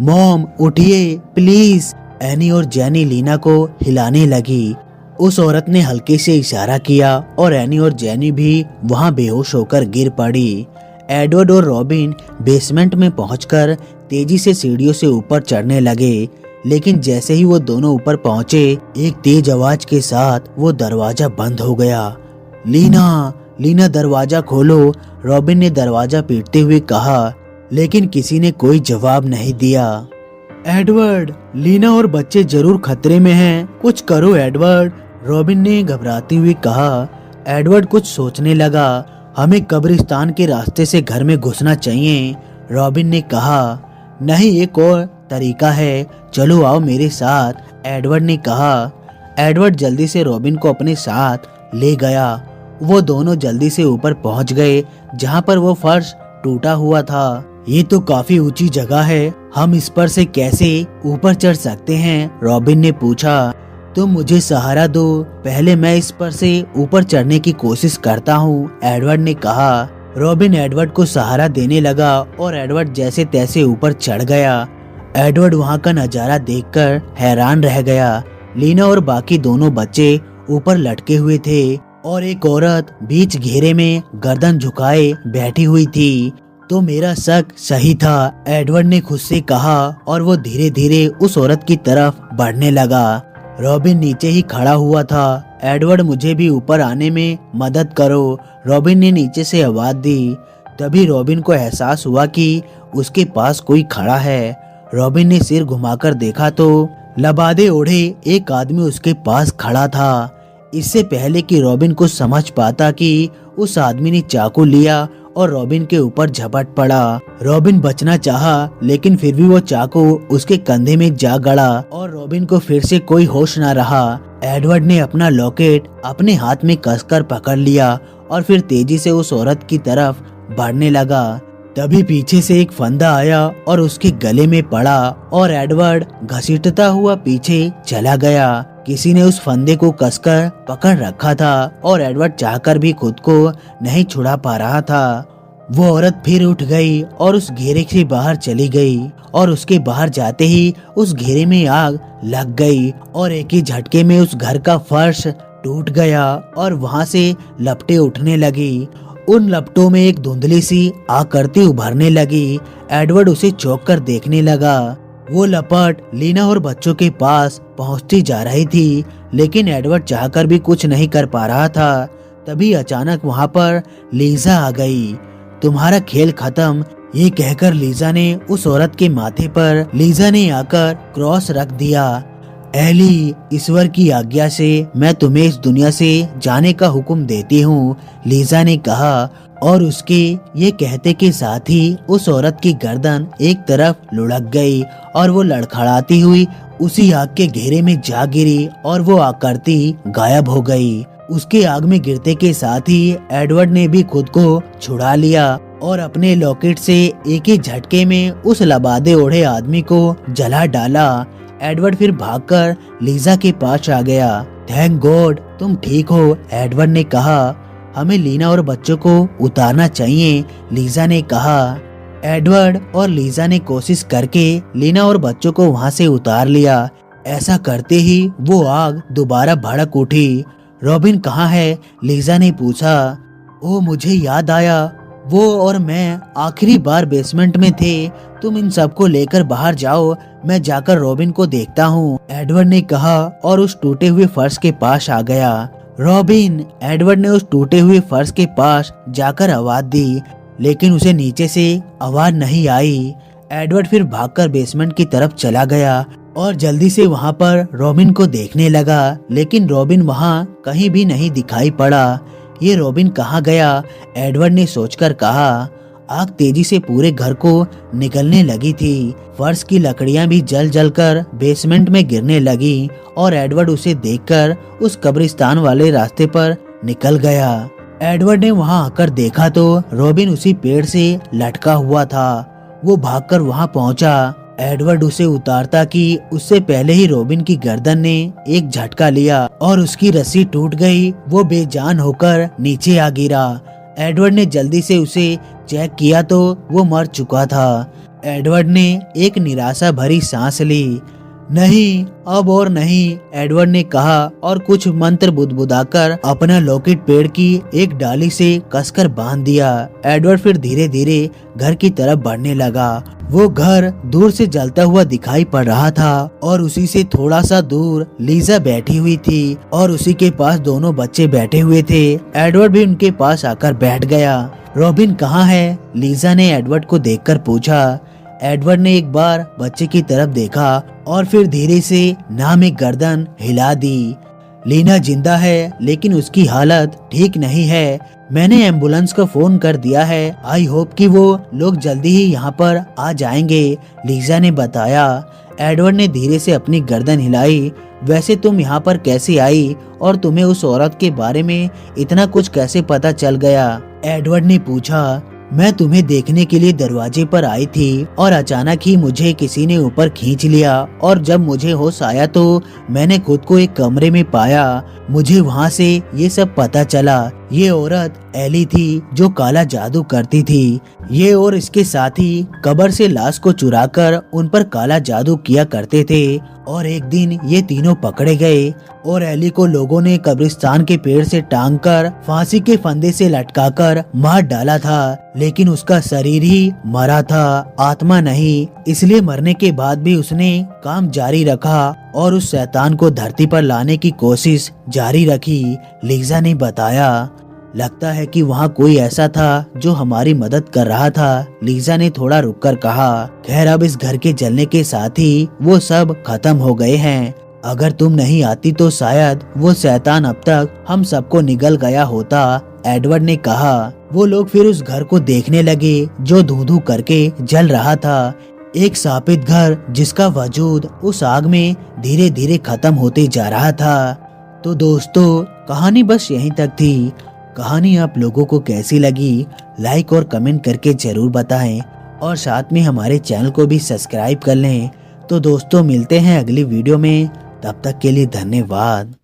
मॉम उठिए प्लीज, एनी और जेनी लीना को हिलाने लगी। उस औरत ने हल्के से इशारा किया और एनी और जेनी भी वहां बेहोश होकर गिर पड़ी। एडवर्ड और रॉबिन बेसमेंट में पहुंचकर तेजी से सीढ़ियों से ऊपर चढ़ने लगे, लेकिन जैसे ही वो दोनों ऊपर पहुंचे एक तेज आवाज के साथ वो दरवाजा बंद हो गया। लीना, लीना दरवाजा खोलो, रॉबिन ने दरवाजा पीटते हुए कहा, लेकिन किसी ने कोई जवाब नहीं दिया। एडवर्ड, लीना और बच्चे जरूर खतरे में हैं, कुछ करो एडवर्ड, रॉबिन ने घबराते हुए कहा। एडवर्ड कुछ सोचने लगा। हमें कब्रिस्तान के रास्ते से घर में घुसना चाहिए, रॉबिन ने कहा। नहीं, एक और तरीका है, चलो आओ मेरे साथ, एडवर्ड ने कहा। एडवर्ड जल्दी से रॉबिन को अपने साथ ले गया। वो दोनों जल्दी से ऊपर पहुंच गए जहां पर वो फर्श टूटा हुआ था। ये तो काफी ऊंची जगह है, हम इस पर से कैसे ऊपर चढ़ सकते हैं, रॉबिन ने पूछा। तुम मुझे सहारा दो, पहले मैं इस पर से ऊपर चढ़ने की कोशिश करता हूँ, एडवर्ड ने कहा। रॉबिन एडवर्ड को सहारा देने लगा और एडवर्ड जैसे तैसे ऊपर चढ़ गया। एडवर्ड वहाँ का नजारा देखकर हैरान रह गया। लीना और बाकी दोनों बच्चे ऊपर लटके हुए थे और एक औरत बीच घेरे में गर्दन झुकाए बैठी हुई थी। तो मेरा शक सही था, एडवर्ड ने खुद से कहा और वो धीरे धीरे उस औरत की तरफ बढ़ने लगा। रॉबिन नीचे ही खड़ा हुआ था। एडवर्ड, मुझे भी ऊपर आने में मदद करो, रॉबिन ने नीचे से आवाज दी। तभी रॉबिन को एहसास हुआ कि उसके पास कोई खड़ा है। रॉबिन ने सिर घुमाकर देखा तो लबादे ओढ़े एक आदमी उसके पास खड़ा था। इससे पहले कि रॉबिन कुछ समझ पाता कि उस आदमी ने चाकू लिया और रॉबिन के ऊपर झपट पड़ा। रॉबिन बचना चाहा, लेकिन फिर भी वो चाकू उसके कंधे में जा गड़ा और रॉबिन को फिर से कोई होश न रहा। एडवर्ड ने अपना लॉकेट अपने हाथ में कसकर पकड़ लिया और फिर तेजी से उस औरत की तरफ बढ़ने लगा। तभी पीछे से एक फंदा आया और उसके गले में पड़ा और एडवर्ड घसीटता हुआ पीछे चला गया। किसी ने उस फंदे को कसकर पकड़ रखा था और एडवर्ड चाहकर भी खुद को नहीं छुड़ा पा रहा था। वो औरत फिर उठ गई और उस घेरे से बाहर चली गई और उसके बाहर जाते ही उस घेरे में आग लग गई और एक ही झटके में उस घर का फर्श टूट गया और वहां से लपटें उठने लगी। उन लपटों में एक धुंधली सी आकृति उभरने लगी। एडवर्ड उसे चौंक कर देखने लगा। वो लपट लीना और बच्चों के पास पहुंचती जा रही थी, लेकिन एडवर्ड चाहकर भी कुछ नहीं कर पा रहा था। तभी अचानक वहां पर लीजा आ गई। तुम्हारा खेल खत्म, ये कहकर लीजा ने उस औरत के माथे पर लीजा ने आकर क्रॉस रख दिया। एली, ईश्वर की आज्ञा से मैं तुम्हें इस दुनिया से जाने का हुक्म देती हूँ, लीजा ने कहा और उसके ये कहते के साथ ही उस औरत की गर्दन एक तरफ लुढ़क गई और वो लड़खड़ाती हुई उसी आग के घेरे में जा गिरी और वो आकृति गायब हो गई। उसके आग में गिरते के साथ ही एडवर्ड ने भी खुद को छुड़ा लिया और अपने लॉकेट से एक ही झटके में उस लबादे ओढ़े आदमी को जला डाला। एडवर्ड फिर भागकर लीजा के पास आ गया। थैंक गॉड तुम ठीक हो, एडवर्ड ने कहा। हमें लीना और बच्चों को उतारना चाहिए, लीजा ने कहा। एडवर्ड और लीजा ने कोशिश करके लीना और बच्चों को वहां से उतार लिया। ऐसा करते ही वो आग दोबारा भड़क उठी। रॉबिन कहाँ है, लीजा ने पूछा। ओ मुझे याद आया, वो और मैं आखिरी बार बेसमेंट में थे। तुम इन सबको लेकर बाहर जाओ, मैं जाकर रॉबिन को देखता हूँ, एडवर्ड ने कहा और उस टूटे हुए फर्श के पास आ गया। रॉबिन, एडवर्ड ने उस टूटे हुए फर्श के पास जाकर आवाज दी, लेकिन उसे नीचे से आवाज नहीं आई। एडवर्ड फिर भागकर बेसमेंट की तरफ चला गया और जल्दी से वहां पर रॉबिन को देखने लगा, लेकिन रॉबिन वहां कहीं भी नहीं दिखाई पड़ा। ये रॉबिन कहाँ गया, एडवर्ड ने सोचकर कहा। आग तेजी से पूरे घर को निकलने लगी थी। फर्श की लकड़ियां भी जल जल कर बेसमेंट में गिरने लगी और एडवर्ड उसे देखकर उस कब्रिस्तान वाले रास्ते पर निकल गया। एडवर्ड ने वहां आकर देखा तो रॉबिन उसी पेड़ से लटका हुआ था। वो भागकर वहां पहुंचा। एडवर्ड उसे उतारता कि उससे पहले ही रॉबिन की गर्दन ने एक झटका लिया और उसकी रस्सी टूट गई। वो बेजान होकर नीचे आ गिरा। एडवर्ड ने जल्दी से उसे चेक किया तो वो मर चुका था। एडवर्ड ने एक निराशा भरी सांस ली। नहीं, अब और नहीं, एडवर्ड ने कहा और कुछ मंत्र बुदबुदाकर अपना लॉकेट पेड़ की एक डाली से कसकर बांध दिया। एडवर्ड फिर धीरे धीरे घर की तरफ बढ़ने लगा। वो घर दूर से जलता हुआ दिखाई पड़ रहा था और उसी से थोड़ा सा दूर लीजा बैठी हुई थी और उसी के पास दोनों बच्चे बैठे हुए थे। एडवर्ड भी उनके पास आकर बैठ गया। रॉबिन कहाँ है? लीजा ने एडवर्ड को देखकर पूछा। एडवर्ड ने एक बार बच्चे की तरफ देखा और फिर धीरे से नाम एक गर्दन हिला दी। लीना जिंदा है लेकिन उसकी हालत ठीक नहीं है। मैंने एम्बुलेंस को फोन कर दिया है। आई होप कि वो लोग जल्दी ही यहाँ पर आ जाएंगे, लीजा ने बताया। एडवर्ड ने धीरे से अपनी गर्दन हिलाई। वैसे तुम यहाँ पर कैसे आई और तुम्हें उस औरत के बारे में इतना कुछ कैसे पता चल गया? एडवर्ड ने पूछा। मैं तुम्हें देखने के लिए दरवाजे पर आई थी और अचानक ही मुझे किसी ने ऊपर खींच लिया और जब मुझे होश आया तो मैंने खुद को एक कमरे में पाया। मुझे वहाँ से ये सब पता चला। ये औरत एली थी जो काला जादू करती थी। ये और इसके साथी कब्र से लाश को चुराकर उन पर काला जादू किया करते थे और एक दिन ये तीनों पकड़े गए और एली को लोगों ने कब्रिस्तान के पेड़ से टांगकर फांसी के फंदे से लटकाकर मार डाला था, लेकिन उसका शरीर ही मरा था, आत्मा नहीं। इसलिए मरने के बाद भी उसने काम जारी रखा और उस शैतान को धरती पर लाने की कोशिश जारी रखी, लीजा ने बताया। लगता है कि वहाँ कोई ऐसा था जो हमारी मदद कर रहा था, लीजा ने थोड़ा रुककर कहा। खैर अब इस घर के जलने के साथ ही वो सब खत्म हो गए हैं। अगर तुम नहीं आती तो शायद वो शैतान अब तक हम सबको निगल गया होता, एडवर्ड ने कहा। वो लोग फिर उस घर को देखने लगे जो धू-धू करके जल रहा था। एक शापित घर जिसका वजूद उस आग में धीरे धीरे खत्म होते जा रहा था। तो दोस्तों, कहानी बस यहीं तक थी। कहानी आप लोगों को कैसी लगी लाइक और कमेंट करके जरूर बताएं और साथ में हमारे चैनल को भी सब्सक्राइब कर लें। तो दोस्तों, मिलते हैं अगली वीडियो में। तब तक के लिए धन्यवाद।